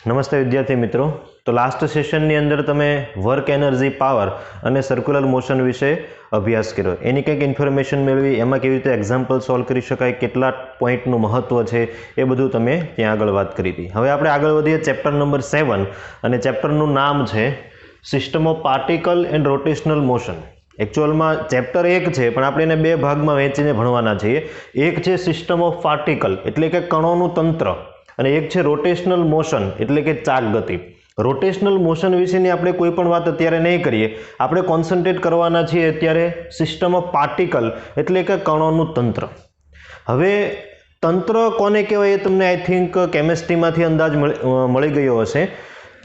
નમસ્તે વિદ્યાર્થી મિત્રો। તો લાસ્ટ સેશનની અંદર તમે વર્ક એનર્જી પાવર અને સર્ક્યુલર મોશન વિશે અભ્યાસ કર્યો, એની કંઈક ઇન્ફોર્મેશન મેળવી, એમાં કેવી રીતે એક્ઝામ્પલ સોલ્વ કરી શકાય, કેટલા પોઈન્ટનું મહત્વ છે એ બધું તમે ત્યાં આગળ વાત કરી હતી। હવે આપણે આગળ વધીએ ચેપ્ટર નંબર 7 અને ચેપ્ટરનું નામ છે system of particle and rotational motion. एक्चुअलમાં ચેપ્ટર 1 છે પણ આપણે એને બે ભાગમાં વહેંચીને ભણવાના છીએ। એક છે સિસ્ટમ ઓફ પાર્ટિકલ એટલે કે કણોનું તંત્ર અને એક છે રોટેશનલ મોશન એટલે કે ચાક ગતિ। રોટેશનલ મોશન વિશેની આપણે કોઈ પણ વાત અત્યારે નહીં કરીએ, આપણે કોન્સન્ટ્રેટ કરવાના છીએ અત્યારે સિસ્ટમ ઓફ પાર્ટિકલ એટલે કે કણોનું તંત્ર। હવે તંત્ર કોને કહેવાય એ તમને આઈ થિંક કેમિસ્ટ્રીમાંથી અંદાજ મળી ગયો હશે।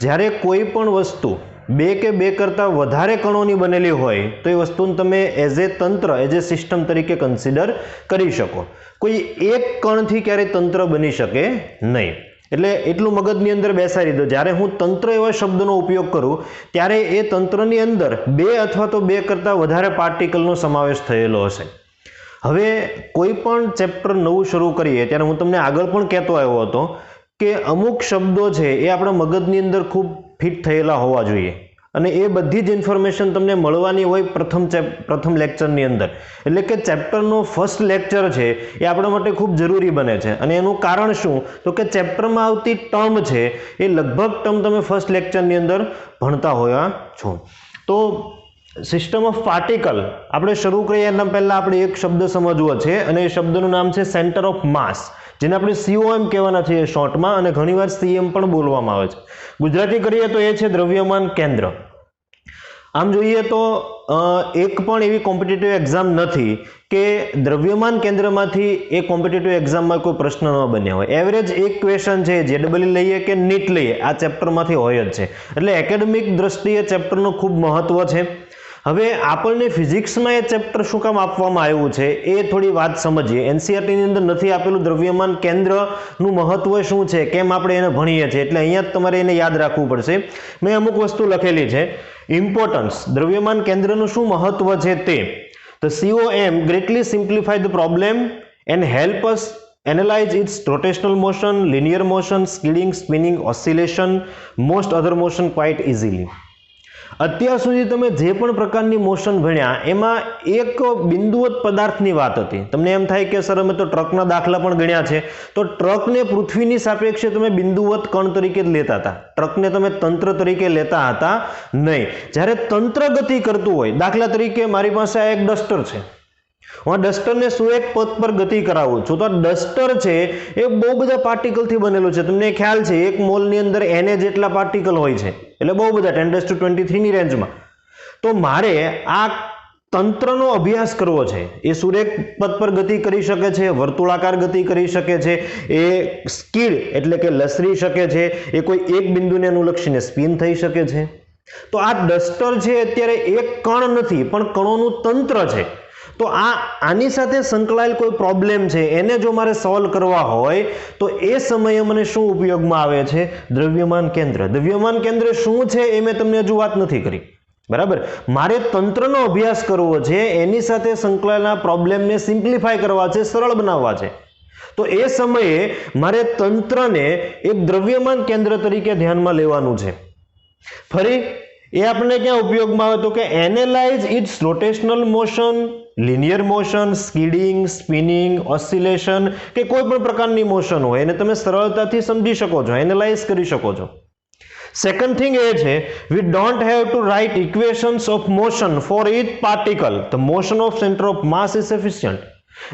જ્યારે કોઈ પણ વસ્તુ બે કે બે કરતાં વધારે કણોની બનેલી હોય તો એ વસ્તુને તમે એઝ એ તંત્ર, એઝ એ સિસ્ટમ તરીકે કન્સિડર કરી શકો। કોઈ એક કણથી ક્યારેય તંત્ર બની શકે નહીં, એટલે એટલું મગજની અંદર બેસાડી દો, જ્યારે હું તંત્ર એવા શબ્દનો ઉપયોગ કરું ત્યારે એ તંત્રની અંદર બે અથવા તો બે કરતાં વધારે પાર્ટિકલનો સમાવેશ થયેલો હશે। હવે કોઈ પણ ચેપ્ટર નવું શરૂ કરીએ ત્યારે હું તમને આગળ પણ કહેતો આવ્યો હતો કે અમુક શબ્દો છે એ આપણા મગજની અંદર ખૂબ ફિટ થયેલા હોવા જોઈએ અને એ બધી જ ઇન્ફોર્મેશન તમને મળવાની હોય પ્રથમ લેક્ચરની અંદર। એટલે કે ચેપ્ટરનો ફર્સ્ટ લેક્ચર છે એ આપણા માટે ખૂબ જરૂરી બને છે અને એનું કારણ શું તો કે ચેપ્ટરમાં આવતી ટર્મ છે એ લગભગ ટર્મ તમે ફર્સ્ટ લેક્ચરની અંદર ભણતા હોયા છો। તો સિસ્ટમ ઓફ પાર્ટિકલ આપણે શરૂ કરીએ એના પહેલાં આપણે એક શબ્દ સમજવો છે અને એ શબ્દનું નામ છે સેન્ટર ઓફ માસ, જેને આપણે COM કહેવાના છીએ શોર્ટમાં, અને ઘણીવાર CM પણ બોલવામાં આવે છે। ગુજરાતી કરીએ તો એ છે દ્રવ્યમાન કેન્દ્ર। આમ જોઈએ તો એક પણ એવી કોમ્પિટિટિવ એક્ઝામ નથી કે દ્રવ્યમાન કેન્દ્રમાંથી એ કોમ્પિટિટિવ એક્ઝામમાં કોઈ પ્રશ્ન ન બન્યા હોય। એવરેજ એક ક્વેશ્ચન છે JEE લઈએ કે નીટ લઈએ આ ચેપ્ટરમાંથી હોય જ છે, એટલે એકેડેમિક દ્રષ્ટિએ ચેપ્ટરનું ખૂબ મહત્વ છે। હવે આપણને ફિઝિક્સમાં એ ચેપ્ટર શું કામ આપવામાં આવ્યું છે એ થોડી વાત સમજીએ। NCERTની અંદર નથી આપેલું દ્રવ્યમાન કેન્દ્રનું મહત્વ શું છે, કેમ આપણે એને ભણીએ છીએ, એટલે અહીંયા જ તમારે એને યાદ રાખવું પડશે। મેં અમુક વસ્તુ લખેલી છે, ઇમ્પોર્ટન્સ, દ્રવ્યમાન કેન્દ્રનું શું મહત્વ છે તે। The COM greatly simplify the problem and help us analyze its rotational motion, linear motion, skidding, spinning, oscillation, most other motion quite easily। અત્યાર સુધી તમે જે પણ પ્રકારની મોશન ભણ્યા એમાં એક બિંદુવત પદાર્થની વાત હતી। તમને એમ થાય કે સર અમે તો ટ્રકના દાખલા પણ ગણ્યા છે, તો ટ્રકને પૃથ્વીની સાપેક્ષે તમે બિંદુવત કણ તરીકે જ લેતા હતા, ટ્રકને તમે તંત્ર તરીકે લેતા હતા નહીં। જ્યારે તંત્ર ગતિ કરતું હોય, દાખલા તરીકે મારી પાસે આ એક ડસ્ટર છે, હું આ ડસ્ટરને સુરેખ પથ પર ગતિ કરાવું છું, તો આ ડસ્ટર છે એ બહુ બધા પાર્ટિકલથી બનેલું છે। તમને ખ્યાલ છે એક મોલની અંદર Na જેટલા પાર્ટિકલ હોય છે, એટલે બહુ બધા 10⁻23 ની રેન્જમાં। તો મારે આ તંત્રનો અભ્યાસ કરવો છે। એ સુરેખ પથ પર ગતિ કરી શકે છે, વર્તુળાકાર ગતિ કરી શકે છે, એ સ્કીડ એટલે કે લસરી શકે છે, એ કોઈ એક બિંદુને અનુલક્ષીને સ્પિન થઈ શકે છે। તો આ ડસ્ટર છે અત્યારે એક કણ નથી પણ કણોનું તંત્ર છે। તો આની સાથે સંકળાયેલ કોઈ પ્રોબ્લેમ છે એને જો મારે સોલ્વ કરવા હોય તો એ સમયે મને શું ઉપયોગમાં આવે છે, દ્રવ્યમાન કેન્દ્ર। દ્રવ્યમાન કેન્દ્ર શું છે એ મેં તમને હજુ વાત નથી કરી, બરાબર। મારે તંત્રનો અભ્યાસ કરવો છે, એની સાથે સંકળાયેલા પ્રોબ્લેમને સિમ્પ્લિફાય કરવા છે, સરળ બનાવવા છે, તો એ સમયે મારે તંત્રને એક દ્રવ્યમાન કેન્દ્ર તરીકે ધ્યાનમાં લેવાનું છે। ફરી એ આપણને ક્યાં ઉપયોગમાં આવે તો કે analyse its rotational motion, linear motion, skidding, spinning, oscillation કે કોઈ પણ પ્રકારની મોશન હોય એને તમે સરળતાથી સમજી શકો છો, એનાલાઇઝ કરી શકો છો। સેકન્ડ થિંગ એ છે we don't have to write equations of motion for each particle, the motion of centre of mass is sufficient.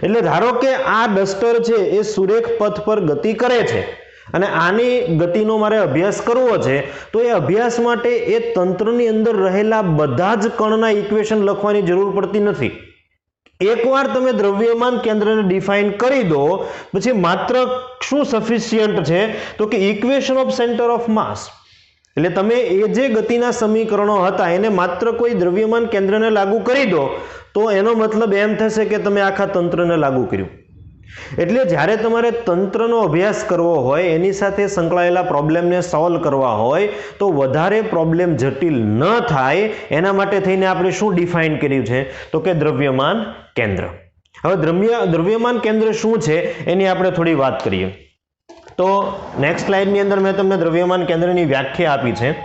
એટલે ધારો કે આ ડસ્ટર છે એ સુરેખ પથ પર ગતિ કરે છે અને આની ગતિનો મારે અભ્યાસ કરવો છે, તો એ અભ્યાસ માટે એ તંત્રની અંદર રહેલા બધા જ કણના ઇક્વેશન લખવાની જરૂર પડતી નથી। એકવાર તમે દ્રવ્યમાન કેન્દ્રને ડિફાઇન કરી દો પછી માત્ર શું સફિશિયન્ટ છે તો કે ઇક્વેશન ઓફ સેન્ટર ઓફ માસ, એટલે તમે એ જે ગતિના સમીકરણો હતા એને માત્ર કોઈ દ્રવ્યમાન કેન્દ્રને લાગુ કરી દો તો એનો મતલબ એમ થશે કે તમે આખા તંત્રને લાગુ કર્યું। એટલે જ્યારે તમારે તંત્રનો અભ્યાસ કરવો હોય, એની સાથે સંકળાયેલા પ્રોબ્લેમને સોલ્વ કરવા હોય તો વધારે પ્રોબ્લેમ જટિલ ન થાય એના માટે થઈને આપણે શું ડિફાઇન કર્યું છે તો કે દ્રવ્યમાન કેન્દ્ર। હવે દ્રવ્યમાન કેન્દ્ર શું છે એની આપણે થોડી વાત કરીએ। તો નેક્સ્ટ સ્લાઇડની અંદર મેં તમને દ્રવ્યમાન કેન્દ્રની વ્યાખ્યા આપી છે.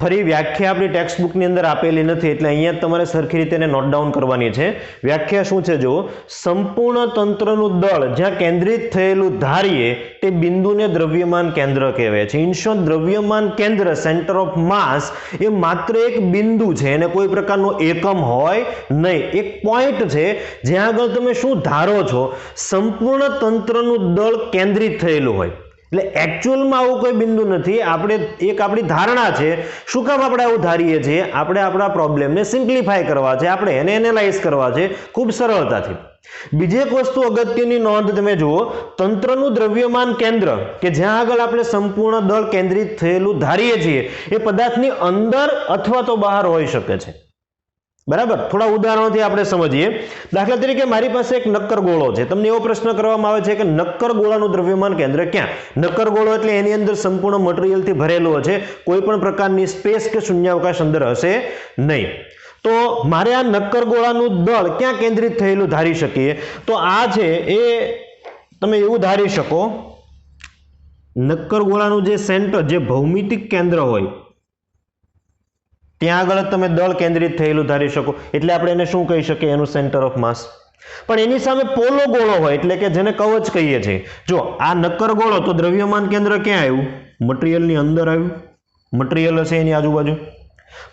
ફરી વ્યાખ્યા આપણી ટેક્સ્ટ બુકની અંદર આપેલી નથી એટલે અહીંયા તમારે સરખી રીતે એને નોટ ડાઉન કરવાની છે. વ્યાખ્યા શું છે? જો સંપૂર્ણ તંત્રનું દળ જ્યાં કેન્દ્રિત થયેલું ધારીએ તે બિંદુને દ્રવ્યમાન કેન્દ્ર કહેવાય છે. ઇન શોર્ટ, દ્રવ્યમાન કેન્દ્ર સેન્ટર ઓફ માસ એ માત્ર એક બિંદુ છે, એને કોઈ પ્રકારનો એકમ હોય નહીં, એક પોઈન્ટ છે જ્યાં આગળ તમે શું ધારો છો? સંપૂર્ણ તંત્રનું દળ કેન્દ્રિત થયેલું હોય. એટલે એકચ્યુઅલમાં આવું કોઈ બિંદુ નથી, આપણે એક આપણી ધારણા છે. શું કામ આપણે આવું ધારીએ છીએ? આપણે આપણા પ્રોબ્લેમને સિમ્પ્લિફાય કરવા છે, આપણે એને એનાલાઇઝ કરવા છે ખૂબ સરળતાથી. બીજી એક વસ્તુ અગત્યની નોંધ તમે જુઓ, તંત્રનું દ્રવ્યમાન કેન્દ્ર કે જ્યાં આગળ આપણે સંપૂર્ણ દળ કેન્દ્રિત થયેલું ધારીએ છીએ એ પદાર્થની અંદર અથવા તો બહાર હોઈ શકે છે. બરાબર? થોડા ઉદાહરણોથી આપણે સમજીએ. દાખલા તરીકે મારી પાસે એક નક્કર ગોળો છે. તમને એવો પ્રશ્ન કરવામાં આવે છે કે નક્કર ગોળાનું દ્રવ્યમાન કેન્દ્ર ક્યાં? નક્કર ગોળો એટલે એની અંદર સંપૂર્ણ મટીરિયલથી ભરેલો હશે, કોઈ પણ પ્રકારની સ્પેસ કે શૂન્યાવકાશ અંદર હશે નહીં. તો મારે આ નક્કર ગોળાનું દળ ક્યાં કેન્દ્રિત થયેલું ધારી શકીએ? તો આ છે એ તમે એવું ધારી શકો, નક્કર ગોળાનું જે સેન્ટર, જે ભૌમિતિક કેન્દ્ર હોય ત્યાં આગળ તમે દળ કેન્દ્રિત થયેલું ધારી શકો. એટલે આપણે એને શું કહી શકીએ? એનું સેન્ટર ઓફ માસ. પણ એની સામે પોલો ગોળો હોય એટલે કે જેને કવચ કહીએ છીએ. જો આ નક્કર ગોળો, તો દ્રવ્યમાન કેન્દ્ર ક્યાં આવ્યું? મટીરિયલની અંદર આવ્યું, મટીરિયલ હશે એની આજુબાજુ.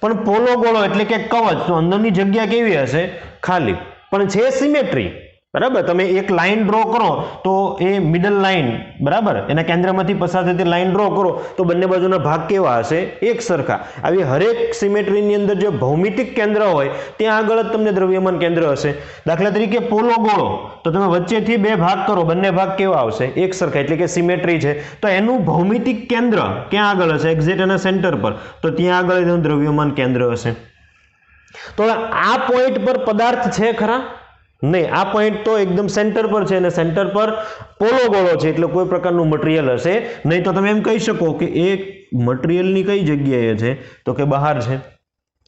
પણ પોલો ગોળો એટલે કે કવચ, તો અંદરની જગ્યા કેવી હશે? ખાલી. પણ છે સિમેટ્રી. બરાબર? તમે એક લાઈન ડ્રો કરો તો એ મિડલ લાઈન, બરાબર, એના કેન્દ્રમાંથી પસાર થતી લાઈન ડ્રો કરો તો બંને બાજુના ભાગ કેવા હશે? એક સરખા. આવી હરેક સિમેટ્રીની અંદર જે ભૌમિતિક કેન્દ્ર હોય ત્યાં આગળ જ તમને દ્રવ્યમાન કેન્દ્ર હશે. દાખલા તરીકે પોલો ગોળો, તો તમે વચ્ચેથી બે ભાગ કરો, બંને ભાગ કેવા આવશે? એક સરખા, એટલે કે સિમેટ્રી છે. તો એનું ભૌમિતિક કેન્દ્ર ક્યાં આગળ હશે? એક્ઝેક્ટ એના સેન્ટર પર. તો ત્યાં આગળ એનું દ્રવ્યમાન કેન્દ્ર હશે. તો આ પોઈન્ટ પર પદાર્થ છે ખરા? નહીં. આ પોઈન્ટ તો એકદમ સેન્ટર પર છે અને સેન્ટર પર પોલો ગોળો છે એટલે કોઈ પ્રકારનું મટીરિયલ હશે નહીં. તો તમે એમ કહી શકો કે એ મટીરિયલની કઈ જગ્યાએ છે? તો કે બહાર છે.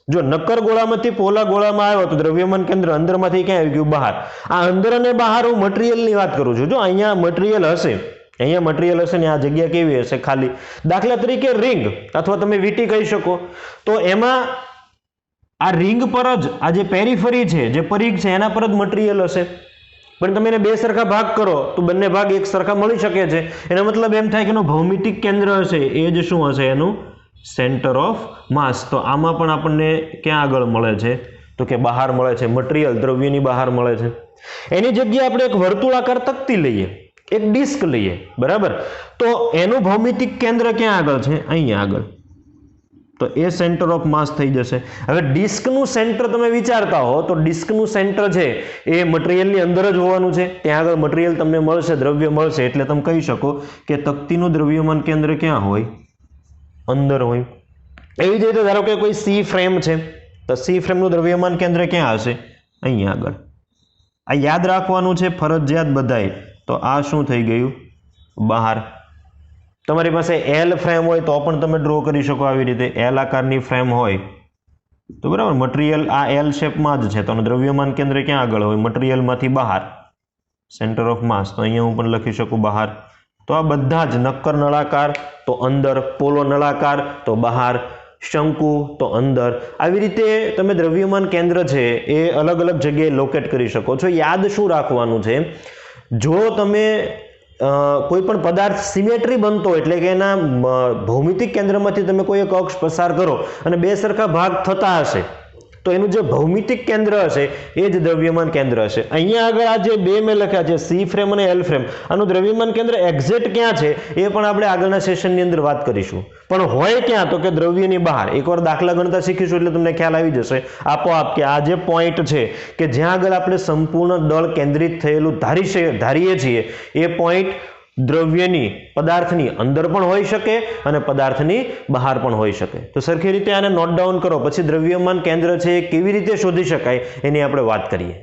જો નક્કર ગોળામાંથી પોલા ગોળામાં આવ્યો તો દ્રવ્યમાન કેન્દ્ર અંદરમાંથી ક્યાં આવી ગયું? બહાર. આ અંદર અને બહાર હું મટીરિયલની વાત કરું છું. જો અહીંયા મટીરિયલ હશે, અહીંયા મટીરિયલ હશે ને આ જગ્યા કેવી હશે? ખાલી. દાખલા તરીકે રિંગ અથવા તમે વીટી કહી શકો, તો એમાં આ રિંગ પર જ આ જે પેરીફરી છે, જે પરિઘ છે, એના પર જ મટીરિયલ હશે. પણ તમે એને બે સરખા ભાગ કરો તો બંને ભાગ એક સરખા મળી શકે છે. એનો મતલબ એમ થાય કે એનું ભૌમિતિક કેન્દ્ર હશે એ જ શું હશે? એનું સેન્ટર ઓફ માસ. તો આમાં પણ આપણને ક્યાં આગળ મળે છે? તો કે બહાર મળે છે. મટીરિયલ દ્રવ્યની બહાર મળે છે. એની જગ્યાએ આપણે એક વર્તુળાકાર તકતી લઈએ, એક ડિસ્ક લઈએ, બરાબર? તો એનું ભૌમિતિક કેન્દ્ર ક્યાં આગળ છે? અહીંયા આગળ. તો એ સેન્ટર ઓફ માસ થઈ જશે. હવે ડિસ્કનું સેન્ટર તમે વિચારતા હો તો ડિસ્કનું સેન્ટર છે એ મટીરિયલની અંદર જ હોવાનું છે. ત્યાં આગળ મટીરિયલ તમને મળશે, દ્રવ્ય મળશે. એટલે તમે કહી શકો કે તકતીનું દ્રવ્યમાન કેન્દ્ર ક્યાં હોય? અંદર હોય. એવી જ રીતે ધારો કે કોઈ સી ફ્રેમ છે તો સી ફ્રેમનું દ્રવ્યમાન કેન્દ્ર ક્યાં હશે? અહીંયા આગળ. આ યાદ રાખવાનું છે ફરજિયાત બધાએ. તો આ શું થઈ ગયું? બહાર. તમારી પાસે એલ ફ્રેમ હોય તો પણ તમે ડ્રો કરી શકો આવી રીતે. એલ આકારની ફ્રેમ હોય તો બરાબર, મટીરિયલ આ એલ શેપમાં જ છે તો દ્રવ્યમાન કેન્દ્ર ક્યાં આગળ હોય? મટીરિયલમાંથી બહાર, સેન્ટર ઓફ માસ. તો અહીંયા હું પણ લખી શકું બહાર. તો આ બધા જ નક્કર નળાકાર તો અંદર, પોલો નળાકાર તો બહાર, શંકુ તો અંદર. આવી રીતે તમે દ્રવ્યમાન કેન્દ્ર છે એ અલગ અલગ જગ્યાએ લોકેટ કરી શકો છો. યાદ શું રાખવાનું છે? જો તમે કોઈ પણ પદાર્થ સિમેટ્રી બનતો એટલે કે એના ભૌમિતિક કેન્દ્રમાંથી તમે કોઈ એક અક્ષ પસાર કરો અને બે સરખા ભાગ થતા હશે તો એનું જે ભૌમિતિક કેન્દ્ર હશે એ જ દ્રવ્યમાન કેન્દ્ર હશે. અહીંયા આગળ આ જે બે મેં લખ્યા છે સી ફ્રેમ અને એલ ફ્રેમ, આનું દ્રવ્યમાન કેન્દ્ર એક્ઝેક્ટ ક્યાં છે એ પણ આપણે આગળના સેશનની અંદર વાત કરીશું. પણ હોય ક્યાં? તો કે દ્રવ્યની બહાર. એકવાર દાખલા ગણતા શીખીશું એટલે તમને ખ્યાલ આવી જશે આપોઆપ કે આ જે પોઈન્ટ છે કે જ્યાં આગળ આપણે સંપૂર્ણ દળ કેન્દ્રિત થયેલું ધારીએ છીએ એ પોઈન્ટ દ્રવ્યની, પદાર્થની અંદર પણ હોઈ શકે અને પદાર્થની બહાર પણ હોઈ શકે. તો સરખી રીતે આને નોટ ડાઉન કરો. પછી દ્રવ્યમાન કેન્દ્ર છે એ કેવી રીતે શોધી શકાય એની આપણે વાત કરીએ.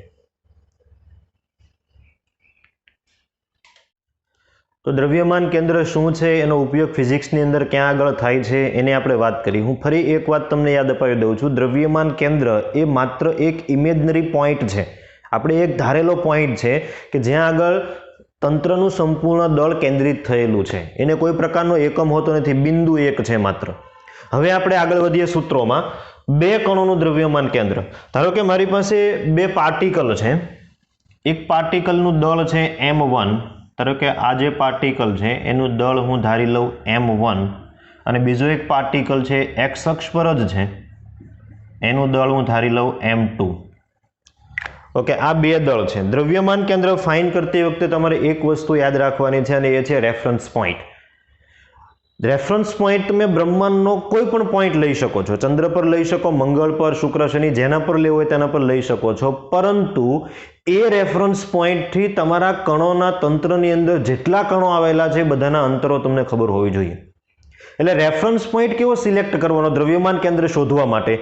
તો દ્રવ્યમાન કેન્દ્ર શું છે, એનો ઉપયોગ ફિઝિક્સની અંદર ક્યાં આગળ થાય છે એની આપણે વાત કરી. હું ફરી એક વાત તમને યાદ અપાવી દઉં છું. દ્રવ્યમાન કેન્દ્ર એ માત્ર એક ઇમેજનરી પોઈન્ટ છે. આપણે એક ધારેલો પોઈન્ટ છે કે જ્યાં આગળ તંત્રનું સંપૂર્ણ દળ કેન્દ્રિત થયેલું છે, એને કોઈ પ્રકારનો એકમ હોતો નથી, બિંદુ એક છે માત્ર. હવે આપણે આગળ વધીએ સૂત્રોમાં. બે કણોનું દ્રવ્યમાન કેન્દ્ર. ધારો કે મારી પાસે બે પાર્ટિકલ છે, એક પાર્ટિકલનું દળ છે m1, ધારો કે આ જે પાર્ટિકલ છે એનું દળ હું ધારી લઉં m1, અને બીજો એક પાર્ટિકલ છે x અક્ષ પર જ છે, એનું દળ હું ધારી લઉં m2. ઓકે, આ બે દળ છે. દ્રવ્યમાન કેન્દ્ર ફાઇન્ડ કરતી વખતે તમારે એક વસ્તુ યાદ રાખવાની છે, અને એ છે રેફરન્સ પોઈન્ટ. રેફરન્સ પોઈન્ટ તમે બ્રહ્માંડનો કોઈ પણ પોઈન્ટ લઈ શકો છો, ચંદ્ર પર લઈ શકો, મંગળ પર, શુક્ર, શનિ, જેના પર લેવો હોય તેના પર લઈ શકો છો, પરંતુ એ રેફરન્સ પોઈન્ટથી તમારા કણોના તંત્રની અંદર જેટલા કણો આવેલા છે બધાના અંતરો તમને ખબર હોવી જોઈએ. એટલે રેફરન્સ પોઈન્ટ કેવો સિલેક્ટ કરવાનો દ્રવ્યમાન કેન્દ્ર શોધવા માટે?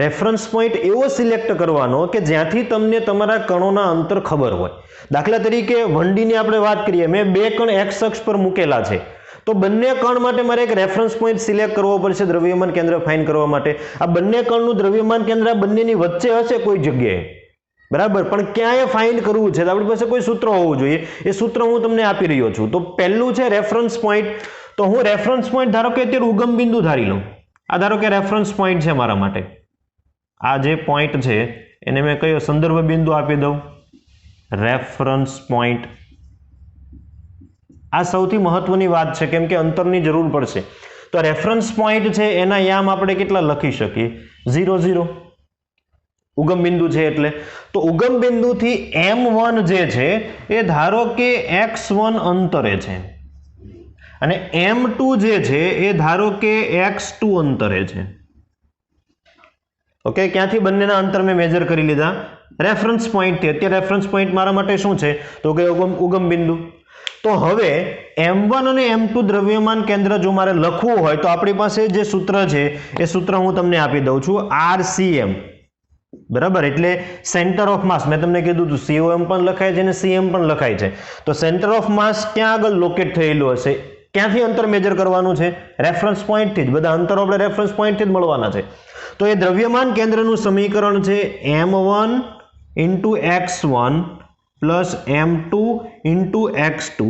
રેફરન્સ પોઈન્ટ એવો સિલેક્ટ કરવાનો કે જ્યાંથી તમને તમારા કણોના અંતર ખબર હોય. દાખલા તરીકે 1D ની આપણે વાત કરીએ, મેં બે કણ x અક્ષ પર મૂકેલા છે, તો બંને કણ માટે મારે એક રેફરન્સ પોઈન્ટ સિલેક્ટ કરવો પડશે દ્રવ્યમાન કેન્દ્ર ફાઇન્ડ કરવા માટે. આ બંને કણનું દ્રવ્યમાન કેન્દ્ર આ બંનેની વચ્ચે હશે કોઈ જગ્યાએ, બરાબર, પણ ક્યાંય ફાઇન્ડ કરવું છે તો આપણી પાસે કોઈ સૂત્ર હોવું જોઈએ. એ સૂત્ર હું તમને આપી રહ્યો છું. તો પહેલું છે રેફરન્સ પોઈન્ટ. તો હું રેફરન્સ પોઈન્ટ ધારો કે અત્યારે ઉગમ બિંદુ ધારી લઉં. આ ધારો કે રેફરન્સ પોઈન્ટ છે મારા માટે. આ જે પોઈન્ટ છે એને મેં કયો સંદર્ભ બિંદુ આપી દઉં, રેફરન્સ પોઈન્ટ. આ સૌથી મહત્વની વાત છે, કેમ કે અંતરની જરૂર પડશે. તો રેફરન્સ પોઈન્ટ છે એના યામ આપણે કેટલા લખી શકીએ? 0 0. ઉગમ બિંદુ છે એટલે. તો ઉગમ બિંદુથી m1 જે છે એ ધારો કે x1 અંતરે છે, અને m2 જે છે એ ધારો કે x2 અંતરે છે. ઓકે, ક્યાંથી બંનેના અંતર મેં મેજર કરી લીધા? રેફરન્સ પોઈન્ટથી. અત્યારે રેફરન્સ પોઈન્ટ મારા માટે શું છે? તો કે ઉગમ બિંદુ. તો હવે m1 અને m2 દ્રવ્યમાન કેન્દ્ર જો મારે લખવું હોય તો આપણી પાસે જે સૂત્ર છે એ સૂત્ર હું તમને આપી દઉં છું, RCM. બરાબર, એટલે સેન્ટર ઓફ માસ. મેં તમને કીધું હતું COM પણ લખાય છે અને CM પણ લખાય છે. તો સેન્ટર ઓફ માસ ક્યાં આગળ લોકેટ થયેલું હશે? ક્યાંથી અંતર મેજર કરવાનું છે? રેફરન્સ પોઈન્ટથી જ. બધા અંતરો આપણે રેફરન્સ પોઈન્ટથી જ મળવાના છે. તો એ દ્રવ્યમાન કેન્દ્રનું સમીકરણ છે m1 × x1 plus m2 × x2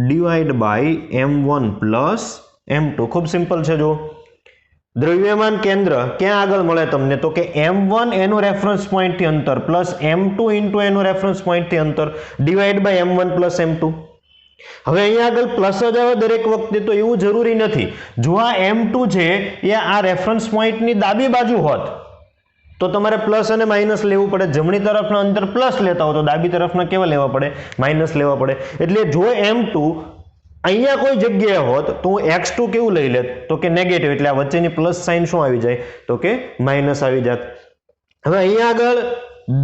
divide by m1 plus m2. ખૂબ સિમ્પલ છે. જો દ્રવ્યમાન કેન્દ્ર ક્યાં આગળ મળે તમને? તો કે m1 એનું રેફરન્સ પોઈન્ટથી અંતર પ્લસ m2 × એનું રેફરન્સ પોઈન્ટથી અંતર divide by m1 plus m2. હવે અહીંયા આગળ પ્લસ જ આવે દરેક વખતે, તો એવું જરૂરી નથી. જો આ m2 છે એ આ રેફરન્સ પોઈન્ટની ડાબી બાજુ હોત તો તમારે પ્લસ અને માઇનસ લેવું પડે. જમણી તરફના અંતર પ્લસ લેતા હો તો ડાબી તરફના કેવા લેવા પડે? માઇનસ લેવા પડે. એટલે જો m2 અહીંયા કોઈ જગ્યાએ હોત તો હું x2 કેવું લઈ લેત? તો કે નેગેટિવ. એટલે આ વચ્ચેની પ્લસ સાઇન શું આવી જાય? તો કે માઇનસ આવી જાત. હવે અહીંયા આગળ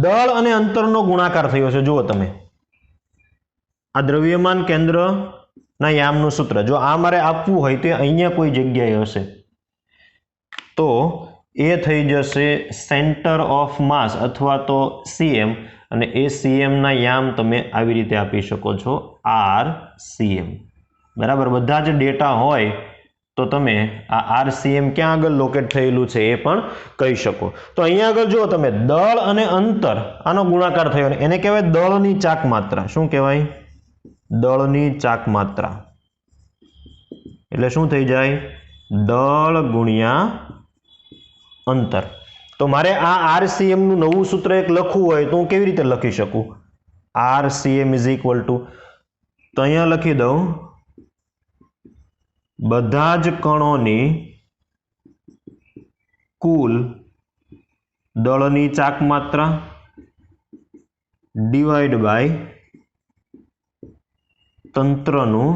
દળ અને અંતરનો ગુણાકાર થયો છે. જુઓ તમે, આ દ્રવ્યમાન કેન્દ્રના યામનું સૂત્ર જો આ મારે આપવું હોય તો અહીંયા કોઈ જગ્યાએ હશે, તો એ થઈ જશે સેન્ટર ઓફ માસ અથવા તો CM, અને એ CM ના યામ તમે આવી રીતે આપી શકો છો, RCM. બરાબર, બધા જ ડેટા હોય તો તમે આ RCM ક્યાં આગળ લોકેટ થયેલું છે એ પણ કહી શકો. તો અહીંયા આગળ જુઓ તમે, દળ અને અંતર આનો ગુણાકાર થયો, અને એને કહેવાય દળની ચાક માત્રા. શું કહેવાય? દળની ચાક માત્રા. એટલે શું થઈ જાય? દળ ગુણ્યા અંતર. તો મારે આ RCM નું નવું સૂત્ર એક લખવું હોય તો હું કેવી રીતે લખી શકું? RCM ઇઝ ઇક્વલ ટુ, તો અહીંયા લખી દઉં, બધા જ કણોની કુલ દળની ચાક માત્રા ડિવાઈડ બાય તંત્રનું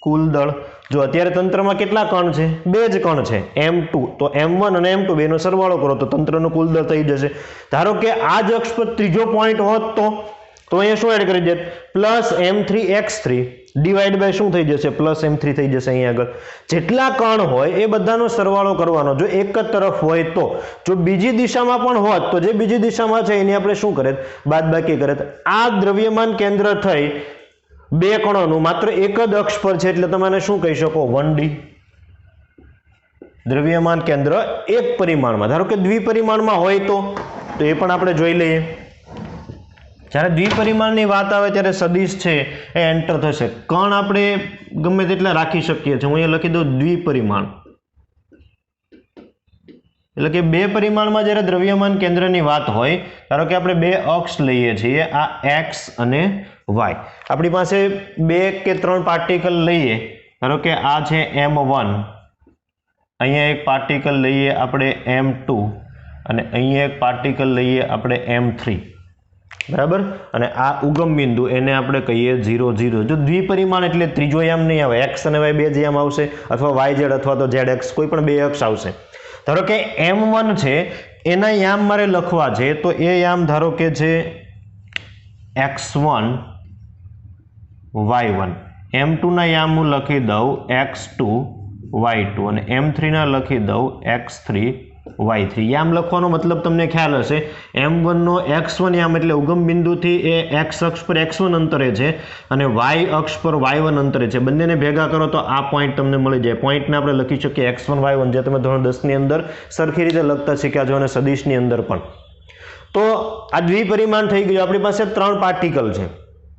કુલ દળ. જો અત્યારે તંત્રમાં કેટલા કણ છે? બે જ કણ છે, m2. તો m1 અને m2 બેનો સરવાળો કરો તો તંત્રનું કુલ દળ થઈ જશે. ધારો કે આ જ અક્ષ પર ત્રીજો પોઈન્ટ હોત તો અહીંયા શું એડ કરી દે? Plus m3 x3 divide by શું થઈ જશે? પ્લસ m3 થઈ જશે. અહીંયા આગળ જેટલા કણ હોય એ બધાનો સરવાળો કરવાનો. જો એક જ તરફ હોય તો. જો બીજી દિશામાં પણ હોત તો જે બીજી દિશામાં છે એની આપણે શું કરે? બાદબાકી કરે. આ દ્રવ્યમાન કેન્દ્ર થઈ બે કણોનું માત્ર એક જ અક્ષ પર છે, એટલે તમે શું કહી શકો? 1D. દ્રવ્યમાન કેન્દ્ર એક પરિમાણમાં. ધારો કે દ્વિપરિમાણમાં હોય તો એ પણ આપણે જોઈ લઈએ. જ્યારે દ્વિપરિમાણની વાત આવે ત્યારે સદિશ છે એ એન્ટર થશે. કણ આપણે ગમે તેટલા રાખી શકીએ છીએ. હું અહીંયા લખી દઉં દ્વિપરિમાણ, એટલે કે બે પરિમાણમાં જ્યારે દ્રવ્યમાન કેન્દ્રની વાત હોય, ધારો કે આપણે બે અક્ષ લઈએ છીએ, આ એક્સ અને વાય. આપણી પાસે બે કે ત્રણ પાર્ટિકલ લઈએ, ધારો કે આ છે M1, અહીંયા એક પાર્ટિકલ લઈએ આપણે M2 અને અહીંયા એક પાર્ટિકલ લઈએ આપણે M3, બરાબર. અને આ ઉગમ બિંદુ એને આપણે કહીએ 0 0. જો દ્વિપરિમાણ એટલે ત્રીજો યામ નહીં આવે, એક્સ અને વાય બે જ યામ આવશે, અથવા વાય ઝેડ અથવા તો ઝેડ એક્સ કોઈ પણ બે અક્ષ આવશે. ધારો કે M1 છે એના યામ મારે લખવા છે, તો એ યામ ધારો કે છે x1 y1. M2 ના યામ હું લખી દઉં x2 y2 અને M3 ના લખી દઉં x3 y3. યામ લખવાનો મતલબ તમને ખ્યાલ હશે. M1 નો x1 યામ એટલે ઉગમ બિંદુથી એ x અક્ષ પર x1 અંતરે છે અને y અક્ષ પર y1 અંતરે છે. બંનેને ભેગા કરો તો આ પોઈન્ટ તમને મળી જાય. પોઈન્ટને આપણે લખી શકીએ x1 y1, જે તમે ધોરણ 10 ની અંદર સરખી રીતે લખતા શીખ્યા છો અને સદિશની અંદર પણ. તો આ દ્વિપરિમાણ થઈ ગયું. આપણી પાસે ત્રણ પાર્ટિકલ છે,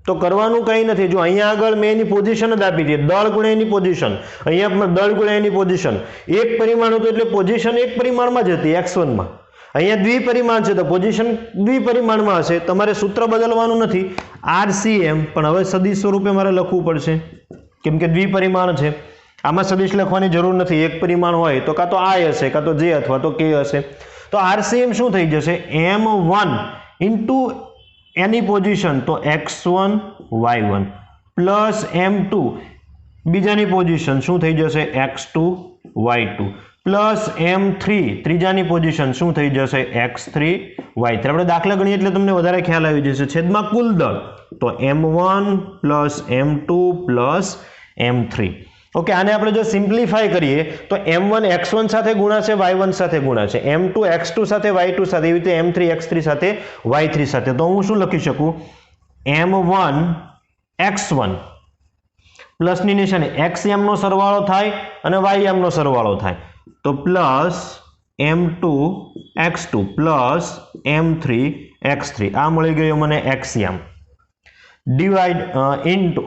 તો કરવાનું કંઈ નથી. જો અહીંયા આગળ મેં એની પોઝિશન જ આપી હતી, દળ ગુણ્યા એની પોઝિશન, અહીંયા દળ ગુણ્યા એની પોઝિશન. એક પરિમાણ હતું એટલે પોઝિશન એક પરિમાણમાં જ હતી x1 માં. અહીંયા દ્વિપરિમાણ છે તો પોઝિશન દ્વિપરિમાણમાં હશે. તમારે સૂત્ર બદલવાનું નથી, RCM, પણ હવે સદિશ સ્વરૂપે મારે લખવું પડશે કેમ કે દ્વિપરિમાણ છે. આમાં સદિશ લખવાની જરૂર નથી. એક પરિમાણ હોય તો કાં તો I હશે, કાં તો J અથવા તો K હશે. તો RCM શું થઈ જશે? M1 ઇન્ટુ એની પોઝિશન, તો x1 y1 પ્લસ M2 બીજાની પોઝિશન શું થઈ જશે? x2 y2 plus M3 ત્રીજાની position શું થઈ જશે? x3 y3. આપણે દાખલા ગણીએ એટલે તમને વધારે ખ્યાલ આવી જશે. છેદમાં કુલ દળ, તો M1 plus M2 plus M3. Okay, આને આપણે જો સિમ્પ્લિફાય કરીએ તો M1 x1 સાથે ગુણાશે, y1 સાથે ગુણાશે, M2 x2 સાથે y2 સાથે, એવી રીતે M3 x3 સાથે y3 સાથે. તો હું શું લખી શકું? M1 x1 પ્લસની નિશાની xm નો સરવાળો થાય અને ym નો સરવાળો થાય, તો plus M2 x2 plus M3 x3. આ મળી ગયો મને xm ડિવાઇડ ઇન્ટુ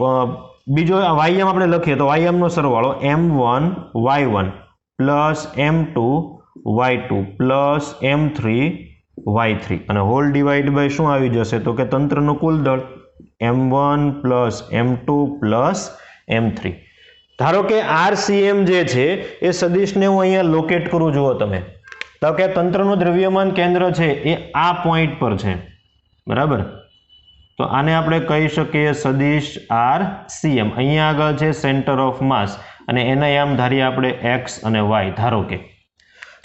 બીજો ym આપણે લખીએ તો ym નો સરવાળો M1 y1 plus M2 y2 plus M3 y3 અને હોલ ડિવાઇડ બાય શું આવી જશે? તો કે તંત્રનું કુલ દળ M1 plus M2 plus M3. ધારો કે RCM જે છે એ સદિશને હું અહીંયા લોકેટ કરું. જુઓ તમે, ધારો કે તંત્રનું દ્રવ્યમાન કેન્દ્ર છે એ આ પોઈન્ટ પર છે, બરાબર. તો આને આપણે કહી શકીએ સદિશ RCM. અહીંયા આગળ છે સેન્ટર ઓફ માસ અને એના યામ ધારીએ આપણે x અને y. ધારો કે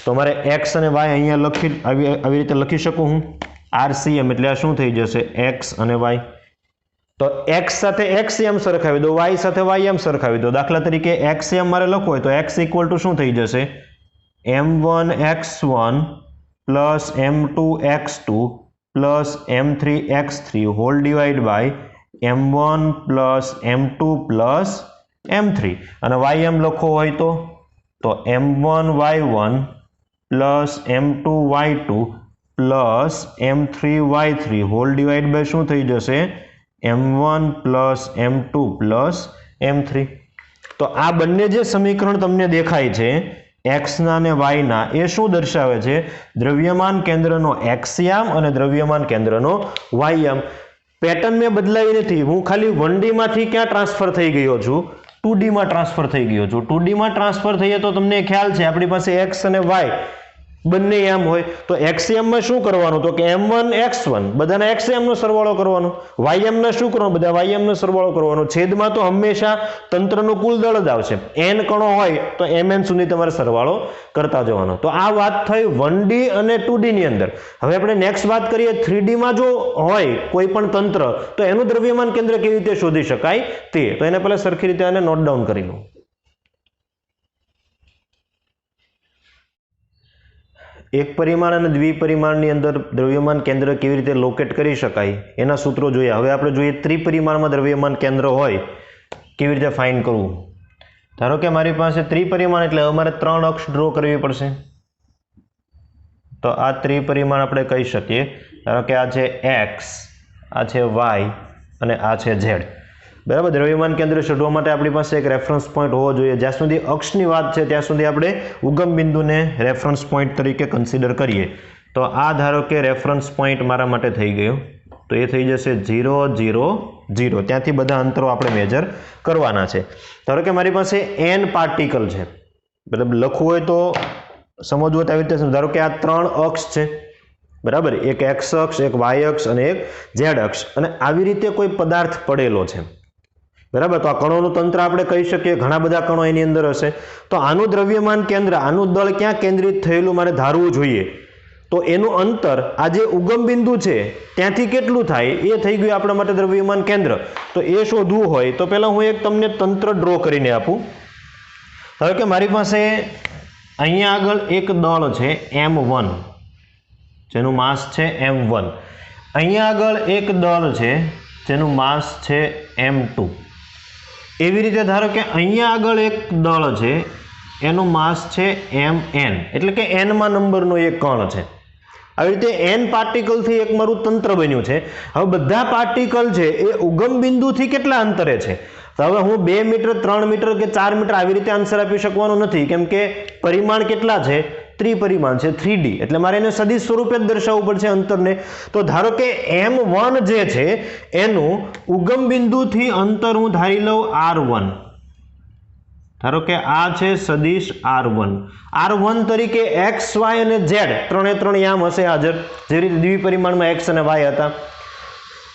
તો મારે x અને y અહીંયા લખી આવી રીતે લખી શકું હું. RCM એટલે આ શું થઈ જશે? x અને y. તો x સાથે xm સરખાવી દો, y સાથે ym સરખાવી દો. દાખલા તરીકે xm મારે લખવું હોય તો x ઇક્વલ ટુ શું થઈ જશે? M1 x1 plus M2 x2 plus M3 x3 whole divide by M1 plus M2 plus M3. અને ym લખવો હોય તો M1 y1 plus M2 y2 plus M3 y3 whole divide by શું થઈ જશે? M1 plus M2 plus M3. તો આ બંને જે સમીકરણ તમને દેખાય છે x ના અને y ના, એ શું દર્શાવે છે? દ્રવ્યમાન કેન્દ્રનો x યામ અને દ્રવ્યમાન કેન્દ્રનો y યામ. પેટર્ન મેં બદલાવી નથી, હું ખાલી 1D માંથી ક્યાં ટ્રાન્સફર થઈ ગયો છું? 2D માં ટ્રાન્સફર થઈ ગયો છું. 2D માં ટ્રાન્સફર થઈએ તો તમને ખ્યાલ છે આપણી પાસે x અને y બંને યામ હોય, તો xm માં શું કરવાનું? તો કે M1 x1 બધાના xm નો સરવાળો કરવાનો, ym ના શું કરવાનું? બધા ym નો સરવાળો કરવાનો. છેદમાં તો હંમેશા તંત્રનું કુલ દળ જ આવશે. n કણો હોય તો mn સુધી તમારે સરવાળો કરતા જવાનો. તો આ વાત થઈ 1D અને 2D ની અંદર. હવે આપણે નેક્સ્ટ વાત કરીએ 3D માં જો હોય કોઈ પણ તંત્ર તો એનું દ્રવ્યમાન કેન્દ્ર કેવી રીતે શોધી શકાય તે. તો એને પહેલા સરખી રીતે આને નોટ ડાઉન કરી લો. એક પરિમાણ અને દ્વિપરિમાણની અંદર દ્રવ્યમાન કેન્દ્ર કેવી રીતે લોકેટ કરી શકાય એના સૂત્રો જોઈએ. હવે આપણે જોઈએ ત્રિપરિમાણમાં દ્રવ્યમાન કેન્દ્ર હોય કેવી રીતે ફાઇન્ડ કરવું. ધારો કે મારી પાસે ત્રિપરિમાણ એટલે અમારે 3 અક્ષ ડ્રો કરવી પડશે. તો આ ત્રિપરિમાણ આપણે કહી શકીએ. ધારો કે આ છે x આ છે વાય અને આ છે ઝેડ. બરાબર. દ્રવ્યમાન કેન્દ્ર શોધવા માટે આપણી પાસે એક રેફરન્સ પોઈન્ટ હોવો જોઈએ. જ્યાં સુધી અક્ષની વાત છે ત્યાં સુધી આપણે ઉગમ બિંદુને રેફરન્સ પોઈન્ટ તરીકે કન્સિડર કરીએ. તો આ ધારો કે રેફરન્સ પોઈન્ટ મારા માટે થઈ ગયો. તો એ થઈ જશે 0 0 0. ત્યાંથી બધા અંતરો આપણે મેજર કરવાના છે. ધારો કે મારી પાસે n પાર્ટિકલ છે. મતલબ લખવું હોય તો સમજવું તો આવી રીતે. ધારો કે આ 3 અક્ષ છે. બરાબર. એક એક્સ અક્ષ, એક વાય અક્ષ અને એક ઝેડ અક્ષ. અને આવી રીતે કોઈ પદાર્થ પડેલો છે. બરાબર. તો આ કણોનું તંત્ર આપણે કહી શકીએ. ઘણા બધા કણો એની અંદર હશે. તો આનું દ્રવ્યમાન કેન્દ્ર, આનું દળ ક્યાં કેન્દ્રિત થયેલું મારે ધારવું જોઈએ. તો એનું અંતર આ જે ઉગમ બિંદુ છે ત્યાંથી કેટલું થાય એ થઈ ગયું આપણા માટે દ્રવ્યમાન કેન્દ્ર. તો એ શોધવું હોય તો પહેલાં હું એક તમને તંત્ર ડ્રો કરીને આપું. હવે કે મારી પાસે અહીંયા આગળ એક દળ છે M1 જેનું માસ છે M1. અહીંયા આગળ એક દળ છે જેનું માસ છે M2. એવી રીતે ધારો કે અહીંયા આગળ એક દળ છે એનું માસ છે Mn, એટલે કે n-માં નંબરનો એક કણ છે. આવી રીતે n પાર્ટિકલથી એક મારું તંત્ર બન્યું છે. હવે બધા પાર્ટિકલ છે એ ઉગમ બિંદુથી કેટલા અંતરે છે. તો હવે હું 2 મીટર 3 મીટર કે 4 મીટર આવી રીતે આન્સર આપી શકવાનો નથી, કેમ કે પરિમાણ કેટલા છે, ત્રિપરિમાણ છે, 3D. એટલે મારે એને સદિશ સ્વરૂપે જ દર્શાવવું પડશે અંતરને. તો ધારો કે M1 જે છે એનું ઉગમ બિંદુથી અંતર હું ધારી લઉં R1. ધારો કે આ છે સદિશ R1. R1 તરીકે x, y અને z ત્રણે ત્રણ યામ હશે હાજર, જે રીતે દ્વિપરિમાણમાં x અને y હતા.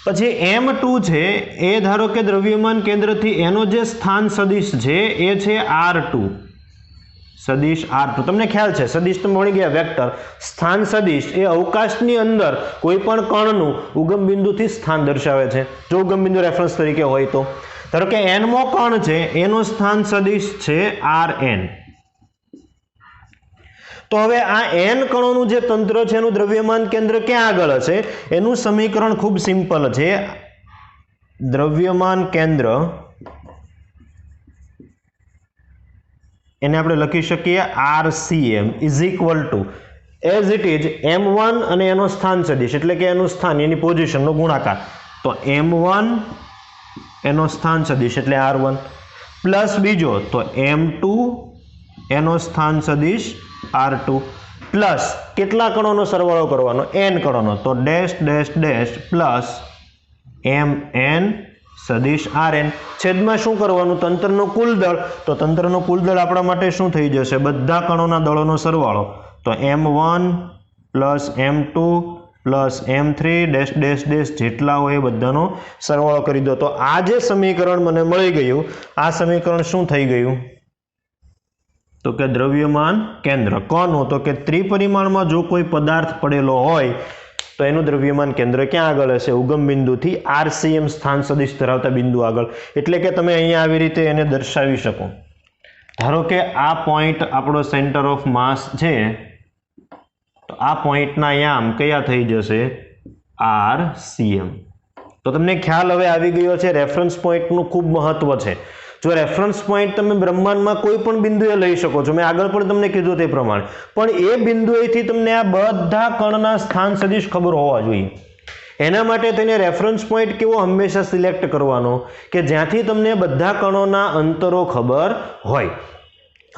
પછી M2 છે એ ધારો કે દ્રવ્યમાન કેન્દ્રથી એનો જે સ્થાન સદિશ છે એ છે R2. સદિશ R2. તમને ખ્યાલ છે સદિશ તો મળી ગયા વેક્ટર. સ્થાન સદિશ એ અવકાશની અંદર કોઈ પણ કણનું ઉગમ બિંદુથી સ્થાન દર્શાવે છે, જો ઉગમ બિંદુ રેફરન્સ તરીકે હોય તો. ધારો કે n મો કણ છે એનું સ્થાન સદિશ છે Rn. તો હવે આ n કણોનું જે તંત્ર છે એનું દ્રવ્યમાન કેન્દ્ર ક્યાં આગળ હશે, એનું સમીકરણ ખૂબ સિમ્પલ છે. દ્રવ્યમાન કેન્દ્ર એને આપણે લખી શકીએ RCM is equal two as it is M1 અને એનો સ્થાન સદિશ, એટલે કે એનું સ્થાન, એની પોઝિશનનો ગુણાકાર. તો M1 એનો સ્થાન સદિશ એટલે R1 પ્લસ બીજો તો M2 એનો સ્થાન સદિશ R2 પ્લસ કેટલા કણોનો સરવાળો કરવાનો, n કણોનો, તો dash dash dash plus Mn સદિશ Rn. છેદમાં શું કરવાનું, તંત્રનો કુલ દળ. તો તંત્રનો કુલ દળ આપણા માટે શું થઈ જશે, બધા કણોના દળોનો સરવાળો. તો M1 plus M2 plus M3 dash dash dash જેટલા હોય એ બધાનો સરવાળો કરી દો. તો આ જે સમીકરણ મને મળી ગયું, આ સમીકરણ શું થઈ ગયું, તો કે દ્રવ્યમાન કેન્દ્ર કોનું, તો કે ત્રિપરિમાણમાં જો કોઈ પદાર્થ પડેલો હોય તો એનું દ્રવ્યમાન કેન્દ્ર ક્યાં આગળ હશે, ઉગમ બિંદુથી RCM સ્થાન સદિશ ધરાવતા બિંદુ આગળ. એટલે કે તમે અહીંયા આવી રીતે એને દર્શાવી શકો. ધારો કે આ પોઈન્ટ આપણો સેન્ટર ઓફ માસ છે, તો આ પોઈન્ટના યામ કયા થઈ જશે, RCM. તો તમને ખ્યાલ હવે આવી ગયો છે રેફરન્સ પોઈન્ટનું ખૂબ મહત્વ છે. જો રેફરન્સ પોઈન્ટ તમે બ્રહ્માંડમાં કોઈ પણ બિંદુએ લઈ શકો છો, મેં આગળ પણ તમને કીધું તે પ્રમાણે, પણ એ બિંદુએથી તમને આ બધા કણના સ્થાન સદિશ ખબર હોવા જોઈએ. એના માટે તેને રેફરન્સ પોઈન્ટ કેવો હંમેશા સિલેક્ટ કરવાનો કે જ્યાંથી તમને બધા કણોના અંતરો ખબર હોય.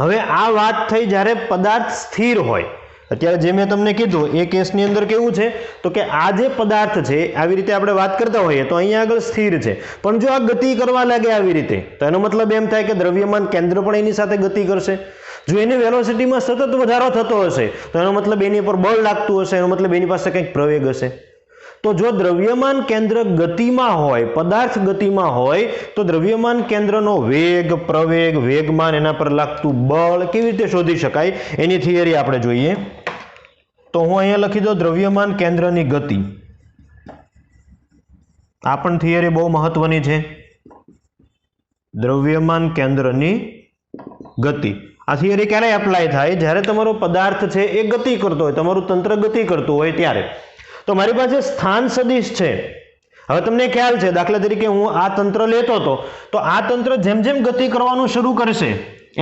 હવે આ વાત થઈ જ્યારે પદાર્થ સ્થિર હોય. અત્યારે જે મેં તમને કીધું એ કેસની અંદર કેવું છે, તો કે આ જે પદાર્થ છે આવી રીતે આપણે વાત કરતા હોઈએ તો અહીંયા આગળ સ્થિર છે, પણ જો આ ગતિ કરવા લાગે આવી રીતે, તો એનો મતલબ એમ થાય કે દ્રવ્યમાન કેન્દ્ર પણ એની સાથે ગતિ કરશે. જો એની વેલોસિટીમાં સતત વધારો થતો હશે તો એનો મતલબ એની પર બળ લાગતું હશે, એનો મતલબ એની પાસે કંઈક પ્રવેગ હશે. તો જો દ્રવ્યમાન કેન્દ્ર ગતિમાં હોય, પદાર્થ ગતિમાં હોય, તો દ્રવ્યમાન કેન્દ્રનો વેગ, પ્રવેગ, વેગમાન, એના પર લાગતું બળ કેવી રીતે શોધી શકાય એની થિયરી આપણે જોઈએ. તો હું અહીંયા લખી દઉં દ્રવ્યમાન કેન્દ્રની ગતિ. આ પણ થિયરી બહુ મહત્વની છે. દ્રવ્યમાન કેન્દ્રની ગતિ. આ થિયરી ક્યારે એપ્લાય થાય, જ્યારે તમારો પદાર્થ છે એ ગતિ કરતો હોય, તમારું તંત્ર ગતિ કરતું હોય ત્યારે. તો મારી પાસે સ્થાન સદિશ છે. હવે તમને ખ્યાલ છે, દાખલા તરીકે હું આ તંત્ર લેતો હતો, તો આ તંત્ર જેમ જેમ ગતિ કરવાનું શરૂ કરશે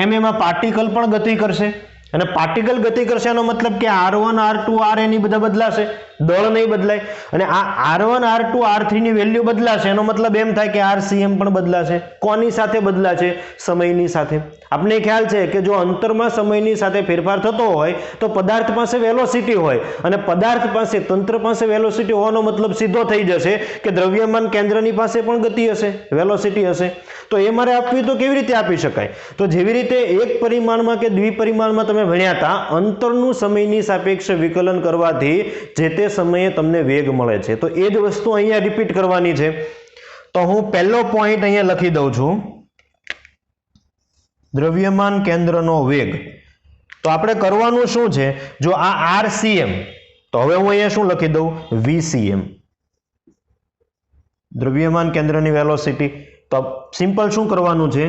એમ એમાં પાર્ટિકલ પણ ગતિ કરશે, અને પાર્ટિકલ ગતિ કરશે એનો મતલબ કે R1 R2 Rn બધા બદલાશે. દળ નહીં બદલાય. અને આ R1 R2 R3 ની વેલ્યુ બદલાશે એનો મતલબ એમ થાય કે RCM પણ બદલાશે. કોની સાથે બદલાશે? સમયની સાથે. આપણે ખ્યાલ છે કે જો અંતરમાં સમયની સાથે ફેરફાર થતો હોય તો પદાર્થ પાસે વેલોસિટી હોય, અને પદાર્થ પાસે, તંત્ર પાસે વેલોસિટી હોવાનો મતલબ સીધો થઈ જશે કે દ્રવ્યમાન કેન્દ્રની પાસે પણ ગતિ હશે, વેલોસિટી હશે. તો એ મારે આપવી તો કેવી રીતે આપી શકાય? તો જેવી રીતે એક પરિમાણમાં કે દ્વિપરિમાણમાં તમે ભણ્યા હતા, અંતરનું સમયની સાપેક્ષે વિકલન કરવાથી જે તે સમયે તમને વેગ મળે છે. તો એ જ વસ્તુ અહીંયા રિપીટ કરવાની છે. તો હું પહેલો પોઈન્ટ અહીંયા લખી દઉં છું, દ્રવ્યમાન કેન્દ્રનો વેગ. તો આપણે કરવાનું શું છે? જો આ RCM, તો હવે હું અહીંયા શું લખી દઉં? VCM, દ્રવ્યમાન કેન્દ્રની વેલોસિટી. તો સિમ્પલ શું કરવાનું છે?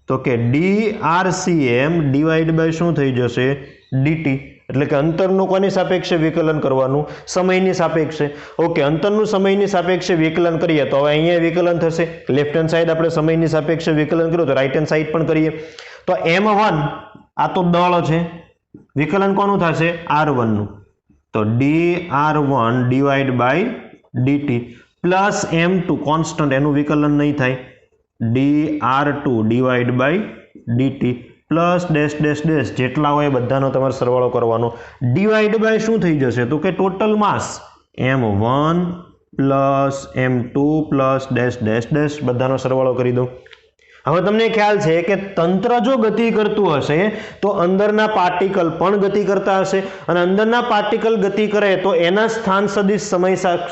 તો કે DRCM ડિવાઈડ બાય શું થઈ જશે? DT. એટલે કે અંતરનું કોની સાપેક્ષે વિકલન કરવાનું? સમયની સાપેક્ષે. ઓકે, અંતરનું સમયની સાપેક્ષે વિકલન કરીએ તો હવે અહીંયા વિકલન થશે. લેફ્ટ હેન્ડ સાઈડ આપણે સમયની સાપેક્ષે વિકલન કર્યું તો રાઈટ હેન્ડ સાઈડ પણ કરીએ. તો M1 આ તો દળ છે, વિકલન કોનું થશે? R1 નું. તો dR1 divide by dt plus M2 constant, એનું વિકલન નહીં થાય, dR2 divide by dt plus dash dash dash જેટલા હોય બધાનો તમારે સરવાળો કરવાનો. ડિવાઈડ બાય શું થઈ જશે? તો કે total mass M1 plus M2 plus dash dash dash બધાનો સરવાળો કરી દો. હવે તમને ખ્યાલ છે કે તંત્ર જો ગતિ કરતું હશે તો અંદરના પાર્ટિકલ પણ ગતિ કરતા હશે, અને અંદરના પાર્ટિકલ ગતિ કરે તો એના સ્થાન સદિશ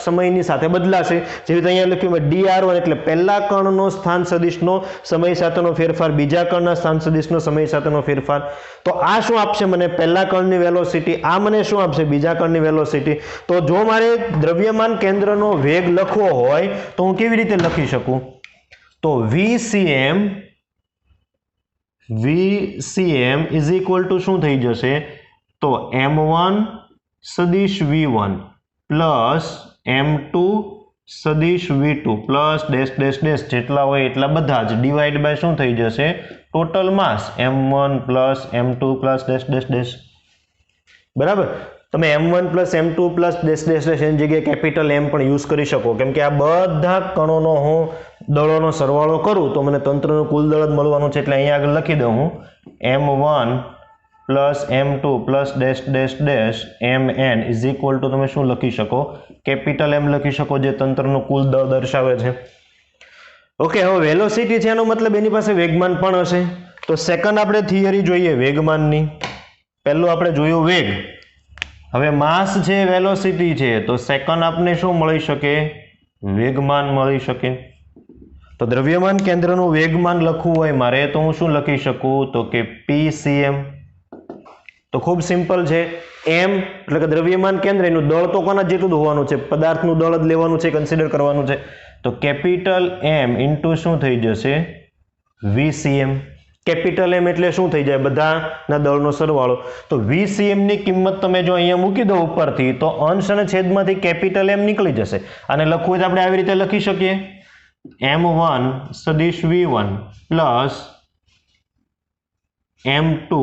સમયની સાથે બદલાશે. જેવી રીતે અહીંયા લખ્યું dR1 એટલે પહેલા કણનો સ્થાન સદિશનો સમય સાથેનો ફેરફાર, બીજા કણના સ્થાન સદિશનો સમય સાથેનો ફેરફાર. તો આ શું આપશે મને? પહેલા કણની વેલોસિટી. આ મને શું આપશે? બીજા કણની વેલોસિટી. તો જો મારે દ્રવ્યમાન કેન્દ્રનો વેગ લખવો હોય તો હું કેવી રીતે લખી શકું? તો VCM ઇઝ ઇક્વલ ટુ શું થઈ જશે? તો M1 સદિશ V1 પ્લસ M2 સદિશ V2 plus dash dash dash જેટલા હોય એટલા બધા જ ડિવાઈડ બાય શું થઈ જશે? Total mass M1 plus M2 plus dash dash dash. બરાબર? તમે M1 plus M2 plus dash dash dash એની જગ્યાએ કેપિટલ M પણ યુઝ કરી શકો, કેમ કે આ બધા કણોનો હું દળોનો સરવાળો કરું તો મને તંત્રનું કુલ દળ જ મળવાનું છે. એટલે અહીંયા આગળ લખી દઉં હું M1 plus M2 plus dash dash dash Mn is equal two તમે શું લખી શકો? કેપિટલ M લખી શકો, જે તંત્રનું કુલ દળ દર્શાવે છે. ઓકે, હવે વેલોસિટી છે એનો મતલબ એની પાસે વેગમાન પણ હશે. તો સેકન્ડ આપણે થિયરી જોઈએ વેગમાનની. પહેલું આપણે જોયું વેગ, હવે માસ છે, વેલોસિટી છે, તો સેકન્ડ આપને શું મળી શકે? વેગમાન મળી શકે. તો દ્રવ્યમાન કેન્દ્રનું વેગમાન લખવું હોય મારે તો હું શું લખી શકું? તો કે PCM. તો ખૂબ સિમ્પલ છે. M એટલે કે દ્રવ્યમાન કેન્દ્ર, એનું દળ તો કોના જેટલું જ હોવાનું છે? પદાર્થનું દળ જ લેવાનું છે, કન્સિડર કરવાનું છે. તો કેપિટલ M ઇન્ટુ શું થઈ જશે? VCM. કેપિટલ M એટલે શું થઈ જાય? બધાના દળનો સરવાળો. તો VCM ની કિંમત તમે જો અહીંયા મૂકી દો ઉપરથી તો અંશ અને છેદમાંથી કેપિટલ M નીકળી જશે. અને લખવું હોય તો આપણે આવી રીતે લખી શકીએ M1 સદિશ V1 પ્લસ M2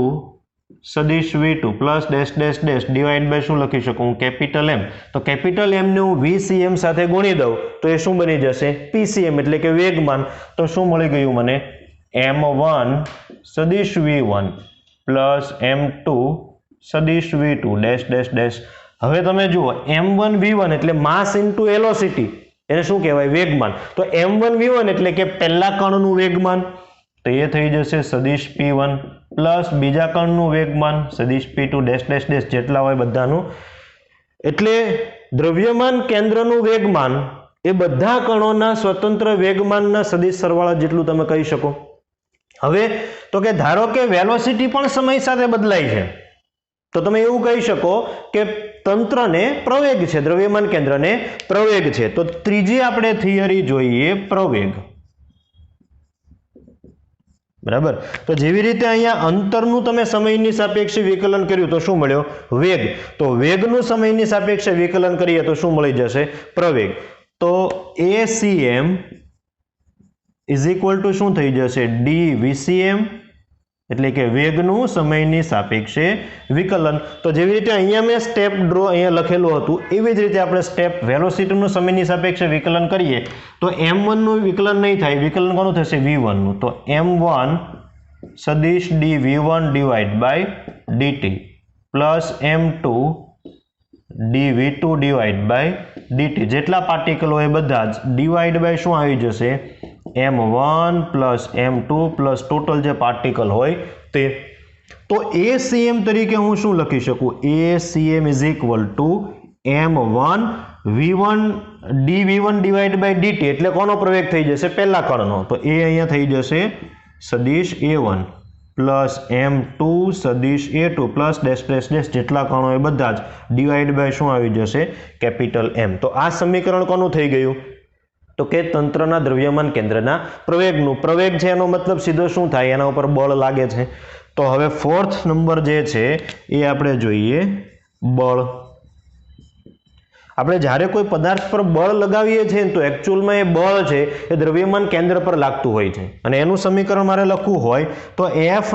સદિશ V2 plus dash dash dash divide by શું લખી શકું? Capital M. તો કેપિટલ M ને હું VCM સાથે ગુણી દઉં તો એ શું બની જશે? PCM એટલે કે વેગમાન. તો શું મળી ગયું મને? M1 સદિશ V1 પ્લસ M2 સદિશ V2 ડેશ ડેશ ડેશ. હવે તમે જુઓ M1 V1 એટલે માસ ઇન્ટુ વેલોસિટી, એને શું કહેવાય? વેગમાન. તો M1 V1 એટલે કે પહેલા કણનું વેગમાન, તો એ થઈ જશે સદિશ P1 પ્લસ બીજા કણનું વેગમાન સદિશ P2 ડેશ ડેશ ડેશ જેટલા હોય બધાનું. એટલે દ્રવ્યમાન કેન્દ્રનું વેગમાન એ બધા કણોના સ્વતંત્ર વેગમાનના સદિશ સરવાળા જેટલું તમે કહી શકો. હવે તો કે ધારો કે વેલોસિટી પણ સમય સાથે બદલાય છે, તો તમે એવું કહી શકો કે તંત્રને પ્રવેગ છે, દ્રવ્યમાન કેન્દ્રને પ્રવેગ છે. તો ત્રીજી આપણે થિયરી જોઈએ પ્રવેગ. બરાબર? તો જેવી રીતે અહીંયા અંતરનું તમે સમયની સાપેક્ષે વિકલન કર્યું તો શું મળ્યો? વેગ. તો વેગનું સમયની સાપેક્ષે વિકલન કરીએ તો શું મળી જશે? પ્રવેગ. તો ACM ઇઝ ઇક્વલ ટુ શું થઈ જશે? DVCM એટલે કે વેગનું સમયની સાપેક્ષે વિકલન. તો જેવી રીતે અહીંયા મેં સ્ટેપ ડ્રો અહીંયા લખેલું હતું એવી જ રીતે આપણે સ્ટેપ વેલોસિટીનું સમયની સાપેક્ષે વિકલન કરીએ તો m1 નું વિકલન નહીં થાય, વિકલન કોનું થશે v1 નું. તો m1 સદિશ dv1 divide by dt plus m2 dv2 divide by dt. જેટલા પાર્ટિકલ હોય બધા જ ડિવાઇડ બાય શું આવી જશે m1 plus m2 plus total જે પાર્ટિકલ હોય તે. તો ACM તરીકે હું શું લખી શકું? ACM is equal to m1 v1 dv1 divide by dt એટલે કોનો પ્રવેગ થઈ જશે? પહેલા કણનો. તો એ અહીંયા થઈ જશે સદિશ a1 પ્લસ m2 સદિશ a2 plus dash dash dash જેટલા કણો હોય બધા જ ડિવાઇડ બાય શું આવી જશે? Capital M. તો આ સમીકરણ કોનું થઈ ગયું? તો કે તંત્રના દ્રવ્યમાન કેન્દ્રના પ્રવેગનું. પ્રવેગ છે એનો મતલબ સીધો શું થાય? એના ઉપર બળ લાગે છે. તો હવે ફોર્થ નંબર જે છે એ આપણે જોઈએ બળ. આપણે જ્યારે કોઈ પદાર્થ પર બળ લગાવીએ છીએ તો એકચ્યુઅલમાં એ બળ છે એ દ્રવ્યમાન કેન્દ્ર પર લાગતું હોય છે અને એનું સમીકરણ મારે લખવું હોય તો F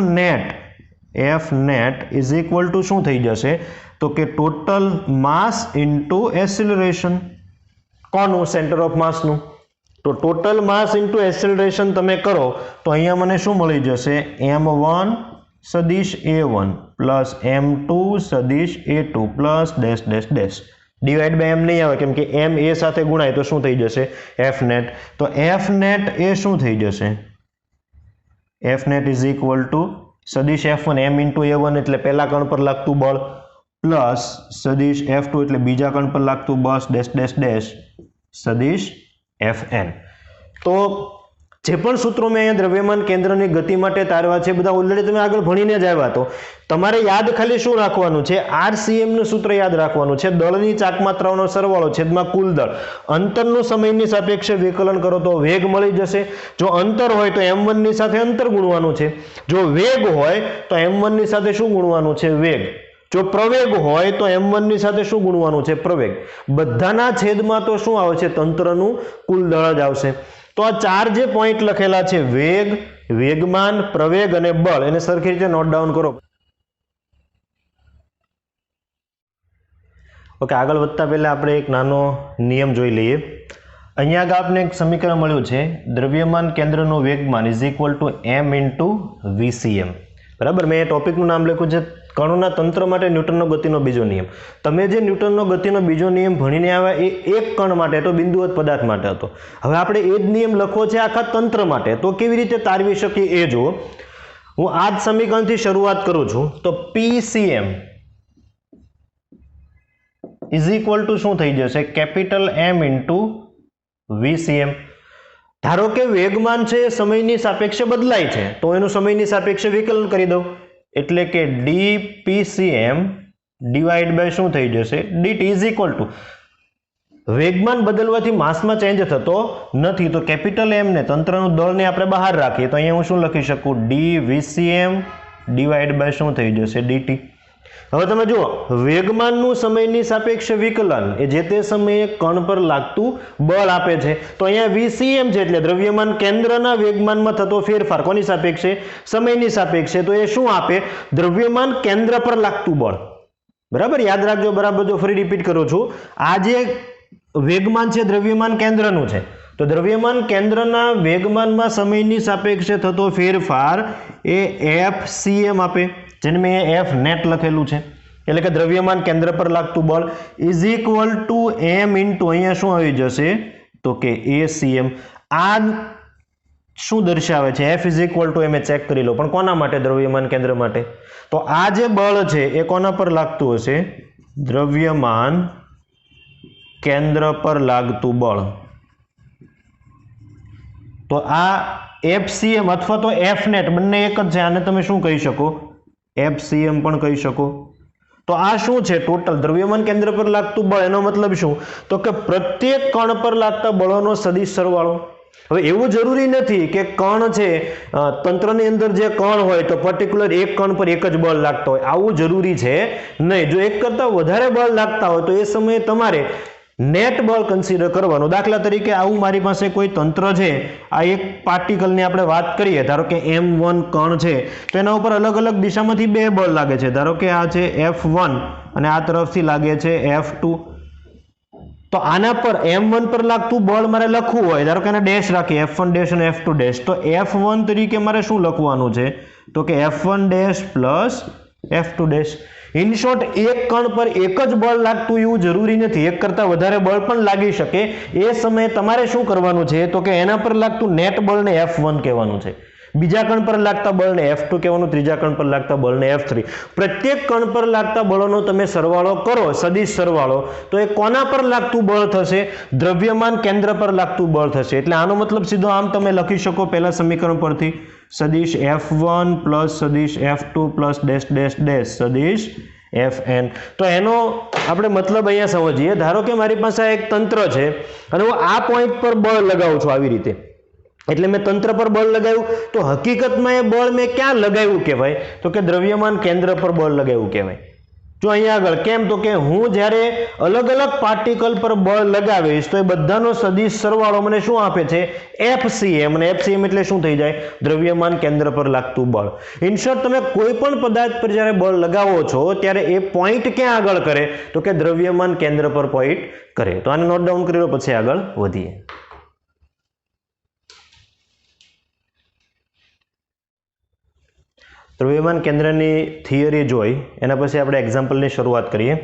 net is equal two શું થઈ જશે? તો કે ટોટલ માસ ઇન્ટુ એસિલરેશન. કોનું? સેન્ટર ઓફ માસનું. તો ટોટલ માસ ઇન્ટુ એસિલરેશન તમે કરો તો અહીંયા મને શું મળી જશે? m1 સદિશ a1 પ્લસ m2 સદિશ a2 plus dash dash dash divide by m નહીં આવે કેમ કે m a સાથે ગુણાય તો શું થઈ જશે? F net. તો F net એ શું થઈ જશે? F net is equal two સદિશ f1 m ઇન્ટુ a1 એટલે પહેલા કણ પર લાગતું બળ પ્લસ સદિશ f2 એટલે બીજા કણ પર લાગતું બળ ડેશ ડેશ ડેશ સદિશ Fn. તો જે પણ સૂત્રો મેં અહીંયા દ્રવ્યમાન કેન્દ્રની ગતિ માટે તારવા છે બધા ઓલરેડી તમે આગળ ભણીને જ આવ્યા. તો તમારે યાદ ખાલી શું રાખવાનું છે? RCM નું સૂત્ર યાદ રાખવાનું છે. દળની ચાકમાત્રાઓનો સરવાળો છેદમાં કુલ દળ. અંતરનું સમયની સાપેક્ષે વિકલન કરો તો વેગ મળી જશે. જો અંતર હોય તો m1 ની સાથે અંતર ગુણવાનું છે. જો વેગ હોય તો m1 ની સાથે શું ગુણવાનું છે? વેગ. જો પ્રવેગ હોય તો m1 ની સાથે શું ગુણવાનું છે? પ્રવેગ. બધાના છેદમાં તો શું આવે છે? તંત્રનું કુલ દળ જ આવશે. તો આ ચાર જે પોઈન્ટ લખેલા છે વેગ, વેગમાન, પ્રવેગ અને બળ એને સરખી રીતે નોટ ડાઉન કરો. ઓકે, આગળ વધતા પહેલા આપણે એક નાનો નિયમ જોઈ લઈએ. અહીંયા આગળ આપણે એક સમીકરણ મળ્યું છે દ્રવ્યમાન કેન્દ્રનું વેગમાન is equal two m into VCM. બરાબર, મેં એ ટોપિકનું નામ લખ્યું છે કણોના તંત્ર માટે ન્યૂટનનો ગતિનો બીજો નિયમ. તમે જે ન્યૂટનનો ગતિનો બીજો નિયમ ભણીને આવ્યા એ એક કણ માટે હતો, બિંદુવત પદાર્થ માટે હતો. હવે આપણે એ જ નિયમ લખવો છે આખા તંત્ર માટે. તો કેવી રીતે તારવી શકીએ એ જુઓ. હું આ જ સમીકરણથી શરૂઆત કરું છું. તો PCM ઇઝ ઇક્વલ ટુ શું થઈ જશે? Capital M into VCM. ધારો કે વેગમાન છે એ સમયની સાપેક્ષે બદલાય છે તો એનું સમયની સાપેક્ષે વિકલન કરી દઉં એટલે કે dPCM ડિવાઇડ બાય શું થઈ જશે? dt ઇઝ ઇક્વલ ટુ વેગમાન બદલવાથી માસમાં ચેન્જ થતો નથી તો કેપિટલ M ને તંત્રનું દળને આપણે બહાર રાખીએ તો અહીંયા હું શું લખી શકું? dVCM ડિવાઇડ બાય શું થઈ જશે? dt. હવે તમે જુઓ વેગમાનનું સમયની સાપેક્ષે વિકલન એ જે તે સમયે કણ પર લાગતું બળ આપે છે. તો અહીંયા VCM છે એટલે દ્રવ્યમાન કેન્દ્રના વેગમાનમાં થતો ફેરફાર કોની સાપેક્ષે? સમયની સાપેક્ષે. તો એ શું આપે? દ્રવ્યમાન કેન્દ્ર પર લાગતું બળ. બરાબર, યાદ રાખજો. બરાબર, જો ફરી રિપીટ કરું છું, આ જે વેગમાન છે દ્રવ્યમાન કેન્દ્રનું છે તો દ્રવ્યમાન કેન્દ્રના વેગમાનમાં સમયની સાપેક્ષે થતો ફેરફાર એ FCM આપે જેને મેં F net લખેલું છે એટલે કે દ્રવ્યમાન કેન્દ્ર પર લાગતું બળ is equal two M into અહીંયા શું આવી જશે? તો કે ACM. આ શું દર્શાવે છે? F is equal two M check કરી લો પણ કોના માટે? દ્રવ્યમાન કેન્દ્ર માટે. તો આ જે બળ છે એ કોના પર લાગતું હશે? દ્રવ્યમાન કેન્દ્ર પર લાગતું બળ. તો આ FCM અથવા તો F net બંને એક જ છે. આને તમે શું કહી શકો? FCM પણ કહી શકો. તો આ શું છે? ટોટલ દ્રવ્યમાન કેન્દ્ર પર લાગતું બળ. એનો મતલબ શું? તો કે પ્રત્યેક કણ પર લાગતા બળોનો સદિશ સરવાળો. હવે એવું જરૂરી નથી કે કણ છે તંત્રની અંદર જે કણ હોય તો પર્ટિક્યુલર એક કણ પર એક જ બળ લાગતો હોય, આવું જરૂરી છે નહીં. જો એક કરતા વધારે બળ લાગતા હોય તો એ સમયે તમારે નેટ બળ કન્સિડર કરવાનું. દાખલા તરીકે આવું મારી પાસે કોઈ તંત્ર છે, આ એક પાર્ટિકલની આપણે વાત કરીએ, ધારો કે m1 કણ છે, તો એના ઉપર અલગ અલગ દિશામાંથી બે બળ લાગે છે. ધારો કે આ છે F1 અને આ તરફથી લાગે છે F2. તો આના પર m1 પર લાગતું બળ મારે લખવું હોય, ધારો કે આને ડેશ રાખીએ F1 ડેશ અને F2 ડેશ, તો F1 તરીકે મારે શું લખવાનું છે તો કે F1 dash plus F2 dash. In short, એક કણ પર એક જ બળ લાગતું એવું જરૂરી નથી, એક કરતાં વધારે બળ પણ લાગી શકે. એ સમયે તમારે શું કરવાનું છે તો કે એના પર લાગતું નેટ બળને F1 કહેવાનું છે, બીજા કણ પર લાગતા બળને F2 કહેવાનું, ત્રીજા કણ પર લાગતા બળને F3. પ્રત્યેક કણ પર લાગતા બળોનો તમે સરવાળો કરો, સદિશ સરવાળો, તો એ કોના પર લાગતું બળ થશે? દ્રવ્યમાન કેન્દ્ર પર લાગતું બળ થશે. એટલે આનો મતલબ સીધો આમ તમે લખી શકો પહેલા સમીકરણ પરથી, સદિશ F1 પ્લસ સદિશ F2 plus dash dash dash સદિશ Fn. તો એનો આપણે મતલબ અહીંયા સમજીએ. ધારો કે મારી પાસે આ એક તંત્ર છે અને હું આ પોઈન્ટ પર બળ લગાવું છું આવી રીતે, એટલે મેં તંત્ર પર બળ લગાવ્યું, તો હકીકતમાં એ બળ મેં ક્યાં લગાવ્યું કહેવાય તો કે દ્રવ્યમાન કેન્દ્ર પર બળ લગાવ્યું કહેવાય. જો અહીંયા આગળ કેમ તો કે હું જ્યારે અલગ અલગ પાર્ટિકલ પર બળ લગાવીશ તો એ બધાનો સદિશ સરવાળો મને શું આપે છે? FCM. અને FCM એટલે શું થઈ જાય? દ્રવ્યમાન કેન્દ્ર પર લાગતું બળ. ઇન શોર્ટ, તમે કોઈ પણ પદાર્થ પર જ્યારે બળ લગાવો છો ત્યારે એ પોઈન્ટ ક્યાં આગળ કરે તો કે દ્રવ્યમાન કેન્દ્ર પર પોઈન્ટ કરે. તો આને નોટ ડાઉન કરી લો, પછી આગળ વધીએ. દ્રવ્યમાન કેન્દ્રની થિયરી જોઈ એના પછી આપણે એક્ઝામ્પલની શરૂઆત કરીએ.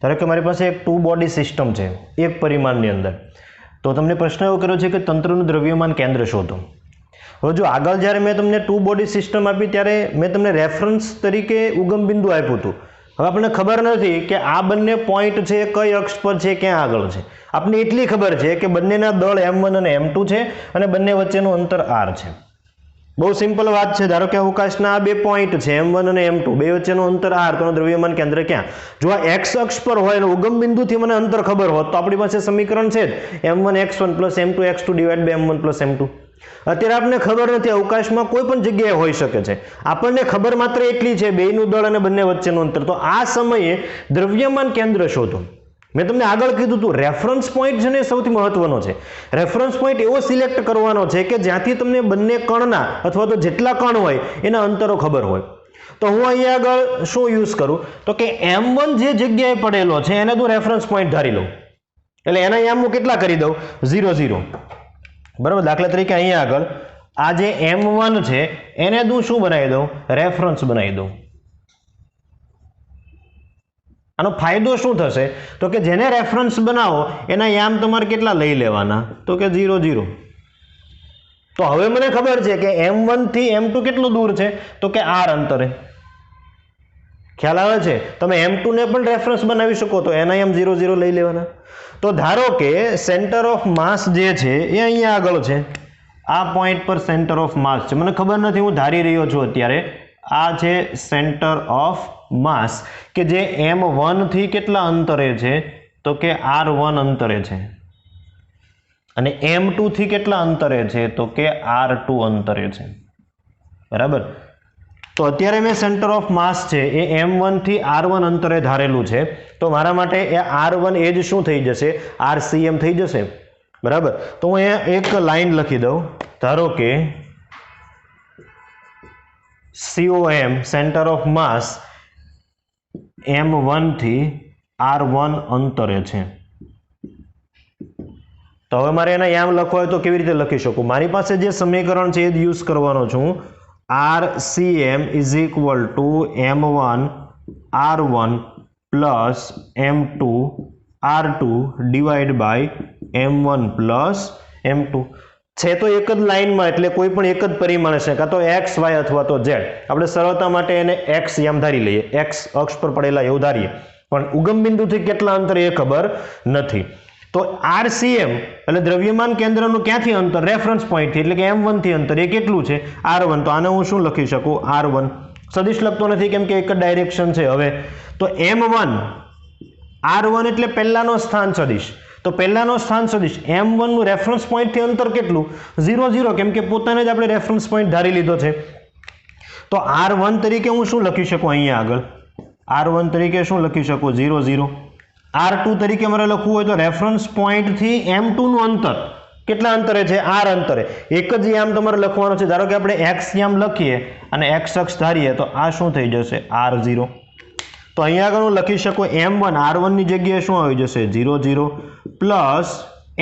ધારો કે મારી પાસે એક 2 બોડી સિસ્ટમ છે એક પરિમાણની અંદર, તો તમને પ્રશ્ન એવો કર્યો છે કે તંત્રનું દ્રવ્યમાન કેન્દ્ર શોધો. હવે જો આગળ જ્યારે મેં તમને 2 બોડી સિસ્ટમ આપી ત્યારે મેં તમને રેફરન્સ તરીકે ઉગમ બિંદુ આપ્યું હતું. હવે આપણને ખબર નથી કે આ બંને પોઈન્ટ છે કઈ અક્ષ પર છે, ક્યાં આગળ છે. આપણને એટલી ખબર છે કે બંનેના દળ m1 અને m2 છે અને બંને વચ્ચેનું અંતર r છે. બહુ સિમ્પલ વાત છે. ધારો કે અવકાશના આ બે પોઈન્ટ છે m1 અને m2, બે વચ્ચેનું અંતર r, તો દ્રવ્યમાન કેન્દ્ર ક્યાં? જો આ x અક્ષ પર હોય અને ઉગમ બિંદુથી મને અંતર ખબર હોત તો આપણી પાસે સમીકરણ છે જ m1x1 plus m2x2 divide by m1 plus m2. અત્યારે આપણને ખબર નથી, અવકાશમાં કોઈ પણ જગ્યાએ હોઈ શકે છે. આપણને ખબર માત્ર એટલી છે બેયનું દળ અને બંને વચ્ચેનું અંતર. તો આ સમયે દ્રવ્યમાન કેન્દ્ર શોધો. મેં તમને આગળ કીધું હતું રેફરન્સ પોઈન્ટ છે ને સૌથી મહત્વનો છે. રેફરન્સ પોઈન્ટ એવો સિલેક્ટ કરવાનો છે કે જ્યાંથી તમને બંને કણના અથવા તો જેટલા કણ હોય એના અંતરો ખબર હોય. તો હું અહીંયા આગળ શું યુઝ કરું તો કે m1 જે જગ્યાએ પડેલો છે એને હું રેફરન્સ પોઈન્ટ ધારી લઉં, એટલે એના અહીંયા હું કેટલા કરી દઉં? 0 0. બરાબર. દાખલા તરીકે અહીંયા આગળ આ જે m1 છે એને હું શું બનાવી દઉં? રેફરન્સ બનાવી દઉં. આનો ફાયદો શું થશે તો કે જેને રેફરન્સ બનાવો એના યામ તમારે કેટલા લઈ લેવાના તો કે 0 0. તો હવે મને ખબર છે કે m1 થી m2 કેટલું દૂર છે તો કે r અંતરે. ખ્યાલ આવે છે? તમે m2 ને પણ રેફરન્સ બનાવી શકો, તો એના યામ 0 0 લઈ લેવાના. તો ધારો કે સેન્ટર ઓફ માસ જે છે એ અહીંયા આગળ છે, આ પોઈન્ટ પર સેન્ટર ઓફ માસ છે. મને ખબર નથી, હું ધારી રહ્યો છું અત્યારે આ છે સેન્ટર ઓફ માસ કે જે m1 થી કેટલા અંતરે છે તો કે r1 અંતરે છે, અને m2 થી કેટલા અંતરે છે તો કે r2 અંતરે છે. બરાબર. તો અત્યારે મેં સેન્ટર ઓફ માસ છે એ m1 થી r1 અંતરે ધારેલું છે, તો મારા માટે એ r1 એ જ શું થઈ જશે? rcm થઈ જશે. બરાબર. તો હું અહીંયા એક લાઈન લખી દઉં. ધારો કે COM centre of mass m1 થી r1 અંતરે છે. તો હવે મારે એના યામ લખવા હોય તો કેવી રીતે લખી શકું? મારી પાસે જે સમીકરણ છે એ જ યુઝ કરવાનો છું. RCM is equal to m1 r1 plus m2 r2 divide by m1 plus m2. છે તો એક જ લાઈનમાં, એટલે કોઈ પણ એક જ પરિમાણ છે, કાં તો x y અથવા તો z. આપણે સરળતા માટે એને x યામ ધારી લઈએ, x અક્ષ પર પડેલા એવું ધારીએ, પણ ઉગમ બિંદુથી કેટલા અંતર એ ખબર નથી. તો RCM એટલે દ્રવ્યમાન કેન્દ્રનું ક્યાંથી અંતર? રેફરન્સ પોઈન્ટથી, એટલે કે m1 થી અંતર એ કેટલું છે? r1. તો આને હું શું લખી શકું? r1. સદિશ લખતો નથી કેમ કે એક જ ડાયરેક્શન છે. હવે તો m1 r1 એટલે પહેલાનો સ્થાન સદિશ. તો પહેલાનો સ્થાન સદિશ m1 નું રેફરન્સ પોઈન્ટથી અંતર કેટલું? 0 0, કેમ કે પોતાને જ આપણે રેફરન્સ પોઈન્ટ ધારી લીધો છે. તો r1 તરીકે હું શું લખી શકું? અહીંયા આગળ r1 તરીકે શું લખી શકું? 0 0. R2 તરીકે મારે લખવું હોય તો રેફરન્સ પોઈન્ટથી M2 નું અંતર કેટલા અંતરે છે? R અંતરે. એક જ યામ તમારે લખવાનો છે. ધારો કે આપણે x યામ લખીએ અને x અક્ષ ધારીએ તો આ શું થઈ જશે? R0. તો અહીંયા આગળ હું લખી શકું M1 R1 ની જગ્યાએ શું આવી જશે? 0 0 પ્લસ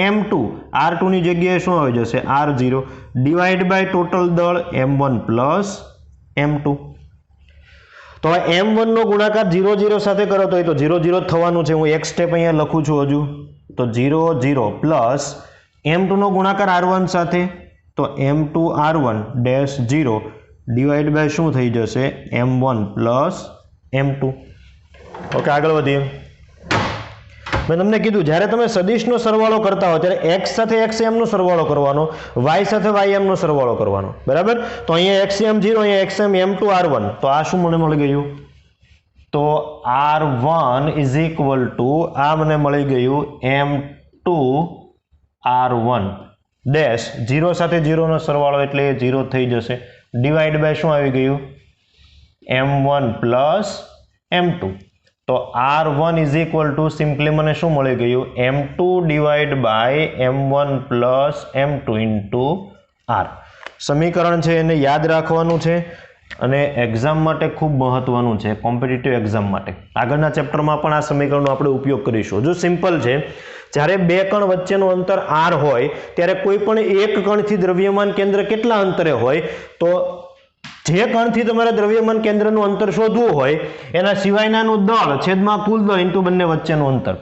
M2 R2 ની જગ્યાએ શું આવી જશે? R0 ડિવાઈડ બાય ટોટલ દળ M1 પ્લસ M2. તો M1 નો ગુણાકાર 0 0 સાથે કરો તો એ તો 0 0 થવાનું છે. હું એક સ્ટેપ અહીંયા લખું છું હજુ. તો 0 0 પ્લસ M2 નો ગુણાકાર R1 સાથે તો M2 R1 dash 0 divide by શું થઈ જશે? M1 plus M2. ઓકે, આગળ વધીએ. મેં તમને કીધું જ્યારે તમે સદિશનો સરવાળો કરતા હો ત્યારે x સાથે xm નો સરવાળો કરવાનો, y સાથે ym નો સરવાળો કરવાનો. બરાબર? તો અહીંયા xm 0, અહીંયા xm m2 r1. તો આ શું મને મળી ગયું? તો r1 ઇઝ ઇક્વલ ટુ આ મને મળી ગયું m2 r1 ડેશ 0 સાથે 0 નો સરવાળો એટલે 0 થઈ જશે ડિવાઈડ બાય શું આવી ગયું? m1 plus m2. તો R1 is equal two simply મને શું મળી ગયું? M2 divide by M1 plus M2 into R. સમીકરણ છે એને યાદ રાખવાનું છે અને એક્ઝામ માટે ખૂબ મહત્વનું છે, કોમ્પિટિટિવ એક્ઝામ માટે. આગળના ચેપ્ટરમાં પણ આ સમીકરણનો આપણે ઉપયોગ કરીશું. જો સિમ્પલ છે, જ્યારે બે કણ વચ્ચેનું અંતર R હોય ત્યારે કોઈ પણ એક કણથી દ્રવ્યમાન કેન્દ્ર કેટલા અંતરે હોય? તો જે કણથી તમારે દ્રવ્યમાન કેન્દ્રનું અંતર શોધવું હોય એના સિવાયનાનું દળ છેદમાં કુલ દળ ઇન્ટુ બંને વચ્ચેનું અંતર.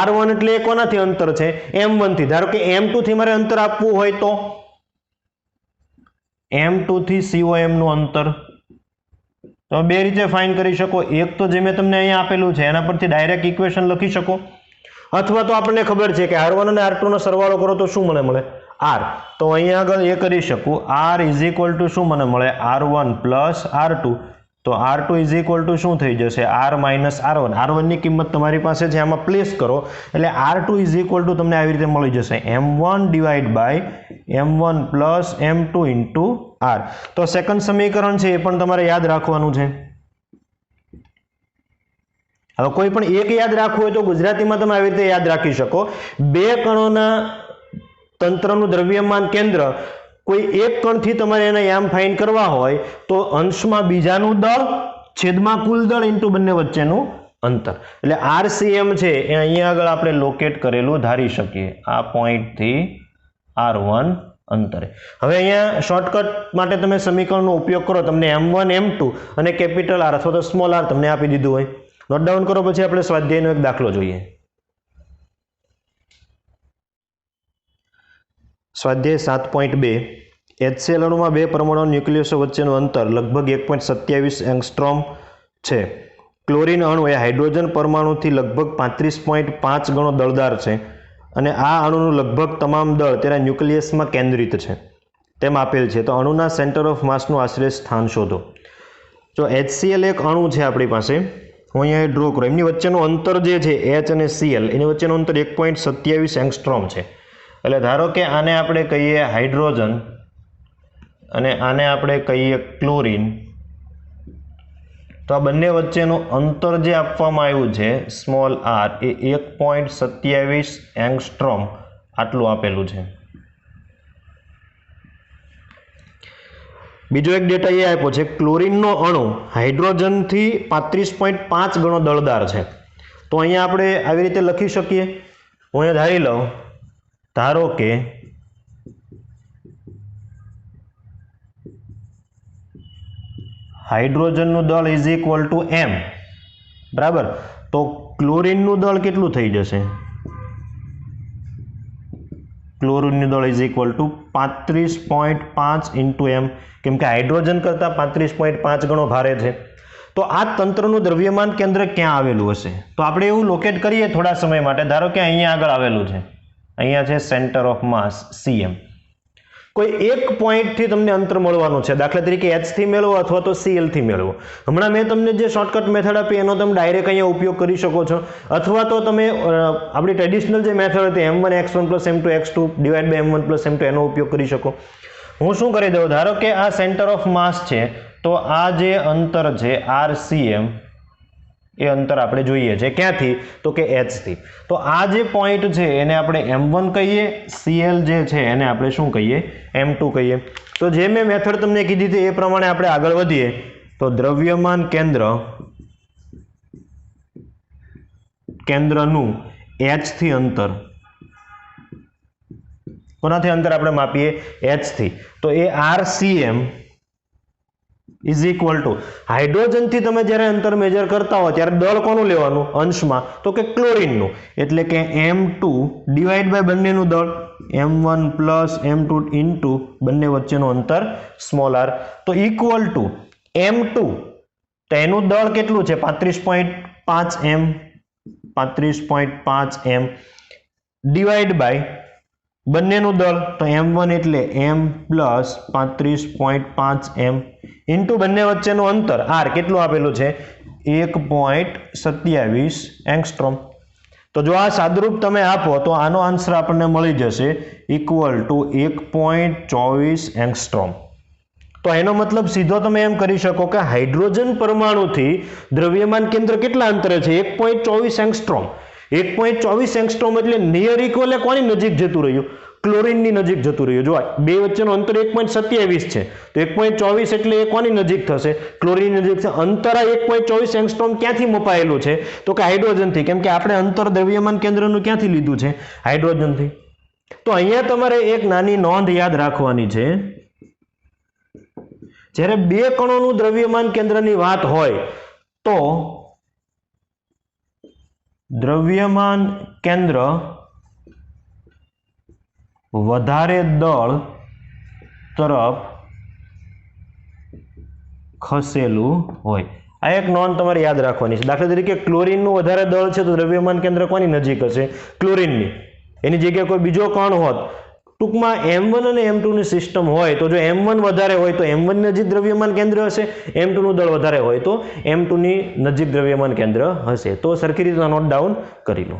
R1 એટલે એ કોનાથી અંતર છે? M1 થી. ધારો કે M2 થી મારે અંતર આપવું હોય તો M2 થી COM નું અંતર તમે બે રીતે ફાઇન્ડ કરી શકો. એક તો જે મેં તમને અહીંયા આપેલું છે એના પરથી ડાયરેક્ટ ઇક્વેશન લખી શકો, અથવા તો આપણને ખબર છે કે R1 અને R2 નો સરવાળો કરો તો શું મને મળે? R. તો અહીંયા આગળ એ કરી શકું R ઇઝ ઇક્વલ ટુ શું મને મળે? R1 plus R2. તો R2 ઇઝ ઇક્વલ ટુ શું થઈ જશે? R minus R1. R1 ની કિંમત તમારી પાસે છે આમાં પ્લેસ કરો એટલે R2 ઇઝ ઇક્વલ ટુ તમને આવી રીતે મળી જશે M1 divide by M1 plus M2 into R. તો સેકન્ડ સમીકરણ છે એ પણ તમારે યાદ રાખવાનું છે. હવે કોઈ પણ એક યાદ રાખવું હોય તો ગુજરાતીમાં તમે આવી રીતે યાદ રાખી શકો. બે કણોના તંત્રનું દ્રવ્યમાન કેન્દ્ર કોઈ એક કણથી તમારે એના યામ ફાઇન્ડ કરવા હોય તો અંશમાં બીજાનું દળ છેદમાં કુલ દળ ઇન્ટુ બંને વચ્ચેનું અંતર. એટલે RCM છે એ અહીંયા આગળ આપણે લોકેટ કરેલું ધારી શકીએ આ પોઈન્ટથી R1 અંતરે. હવે અહીંયા શોર્ટકટ માટે તમે સમીકરણનો ઉપયોગ કરો, તમને M1 M2 અને કેપિટલ R અથવા તો સ્મોલ r તમને આપી દીધું હોય. નોટ ડાઉન કરો. પછી આપણે સ્વાધ્યાયનો એક દાખલો જોઈએ. સ્વાધ્યાય 7.2 HCl અણુમાં બે પરમાણુ ન્યુક્લિયસો વચ્ચેનું અંતર લગભગ 1.27 એંગસ્ટ્રોમ છે. ક્લોરીન અણુ એ હાઇડ્રોજન પરમાણુથી લગભગ 35.5 ગણો દળદાર છે અને આ અણુનું લગભગ તમામ દળ તેના ન્યુક્લિયસમાં કેન્દ્રિત છે તેમ આપેલ છે. તો અણુના સેન્ટર ઓફ માસનું આશરે સ્થાન શોધો. જો HCl એક અણુ છે આપણી પાસે, હું અહીંયા ડ્રો કરું. એમની વચ્ચેનું અંતર જે છે H અને Cl એની વચ્ચેનું અંતર 1.27 એંગસ્ટ્રોમ છે. એટલે ધારો કે આને આપણે કહીએ હાઇડ્રોજન અને આને આપણે કહીએ ક્લોરીન. તો આ બંને વચ્ચેનું અંતર જે આપવામાં આવ્યું છે સ્મોલ r એ 1.27 એંગસ્ટ્રોમ આટલું આપેલું છે. બીજો એક ડેટા એ આપ્યો છે ક્લોરીનનો અણુ હાઇડ્રોજનથી 35.5 ગણો દળદાર છે. તો અહીંયા આપણે આવી રીતે લખી શકીએ. હું અહીંયા ધારી લઉં, ધારો કે હાઇડ્રોજનનું દળ ઇઝ ઇક્વલ ટુ m. બરાબર? તો ક્લોરીનનું દળ કેટલું થઈ જશે? ક્લોરીનનું દળ is equal two 35.5 into m, કેમ કે હાઇડ્રોજન કરતાં 35.5 ગણો ભારે છે. તો આ તંત્રનું દ્રવ્યમાન કેન્દ્ર ક્યાં આવેલું હશે? તો આપણે એવું લોકેટ કરીએ થોડા સમય માટે. ધારો કે અહીંયા આગળ આવેલું છે, અહીંયા છે સેન્ટર ઓફ માસ CM. કોઈ એક પોઈન્ટથી તમને અંતર મળવાનું છે. દાખલા તરીકે H થી મેળવો અથવા તો Cl થી મેળવો. હમણાં મેં તમને જે શોર્ટકટ મેથડ આપી એનો તમે ડાયરેક્ટ અહીંયા ઉપયોગ કરી શકો છો, અથવા તો તમે આપણી ટ્રેડિશનલ જે મેથડ હતી M1 x1 + M2 x2 divide by M1 + M2 એનો ઉપયોગ કરી શકો. હું શું કરી દઉં, ધારો કે આ સેન્ટર ઓફ માસ છે, તો આ જે અંતર છે RCM એ અંતર આપણે જોઈએ છે ક્યાંથી તો કે H થી. તો આ જે પોઈન્ટ છે એને આપણે M1 કહીએ, Cl જે છે એને આપણે શું કહીએ M2 કહીએ. તો જે મેં મેથડ તમને કીધી હતી એ પ્રમાણે આપણે આગળ વધીએ તો દ્રવ્યમાન કેન્દ્રનું H થી અંતર, કોનાથી અંતર આપણે માપીએ H થી, તો એ RCM ઇઝ ઇક્વલ ટુ હાઇડ્રોજનથી તમે જ્યારે અંતર મેજર કરતા હો ત્યારે દળ કોનું લેવાનું અંશમાં તો કે ક્લોરીનનું, એટલે કે M2 ડિવાઈડ બાય બંનેનું દળ M1 પ્લસ M2 ઇન્ટુ બંને વચ્ચેનું અંતર સ્મોલ r, તો ઇક્વલ ટુ M2 તો એનું દળ કેટલું છે 35.5 m 35.5 m ડિવાઈડ બાય બંનેનું દળ તો M1 એટલે m પ્લસ 35.5 m ઇન્ટુ બંને વચ્ચેનું અંતર r કેટલું આપેલું છે 1.27 એંગસ્ટ્રોમ. તો જો આ સાદુરૂપ તમે આપો તો આનો આન્સર આપણને મળી જશે ઇક્વલ ટુ 1.24 એંગસ્ટ્રોમ. તો એનો મતલબ સીધો તમે એમ કરી શકો કે હાઇડ્રોજન પરમાણુથી દ્રવ્યમાન કેન્દ્ર કેટલા અંતરે છે 1.24 એંગસ્ટ્રોમ. 1.24 એંગસ્ટ્રોમ એટલે નિયર ઇક્વલ કોની નજીક જતું રહ્યું ક્લોરીનની નજીક જતું રહ્યું. જો બે વચ્ચેનું અંતર 1.27 છે તો 1.24 એટલે એ કોની નજીક થશે ક્લોરીનની નજીક છે. અંતર 1.24 એંગસ્ટ્રોમ ક્યાંથી મપાયેલું છે તો કે હાઇડ્રોજનથી, કેમ કે આપણે અંતર દ્રવ્યમાન કેન્દ્રનું ક્યાંથી લીધું છે હાઇડ્રોજનથી. તો અહીંયા તમારે એક નાની નોંધ યાદ રાખવાની છે, જ્યારે બે કણોનું દ્રવ્યમાન કેન્દ્રની વાત હોય તો દ્રવ્યમાન કેન્દ્ર વધારે દળ તરફ ખસેલું હોય. આ એક નોંધ તમારે યાદ રાખવાની છે. દાખલા તરીકે ક્લોરીનનું વધારે દળ છે તો દ્રવ્યમાન કેન્દ્ર કોની નજીક હશે ક્લોરીનની, એની જગ્યાએ કોઈ બીજો કણ હોત. ટૂંકમાં M1 અને M2 ની સિસ્ટમ હોય તો જો M1 વધારે હોય તો M1 નજીક દ્રવ્યમાન કેન્દ્ર હશે, M2 નું દળ વધારે હોય તો M2 ની નજીક દ્રવ્યમાન કેન્દ્ર હશે. તો સરખી રીતે નોટ ડાઉન કરી લો.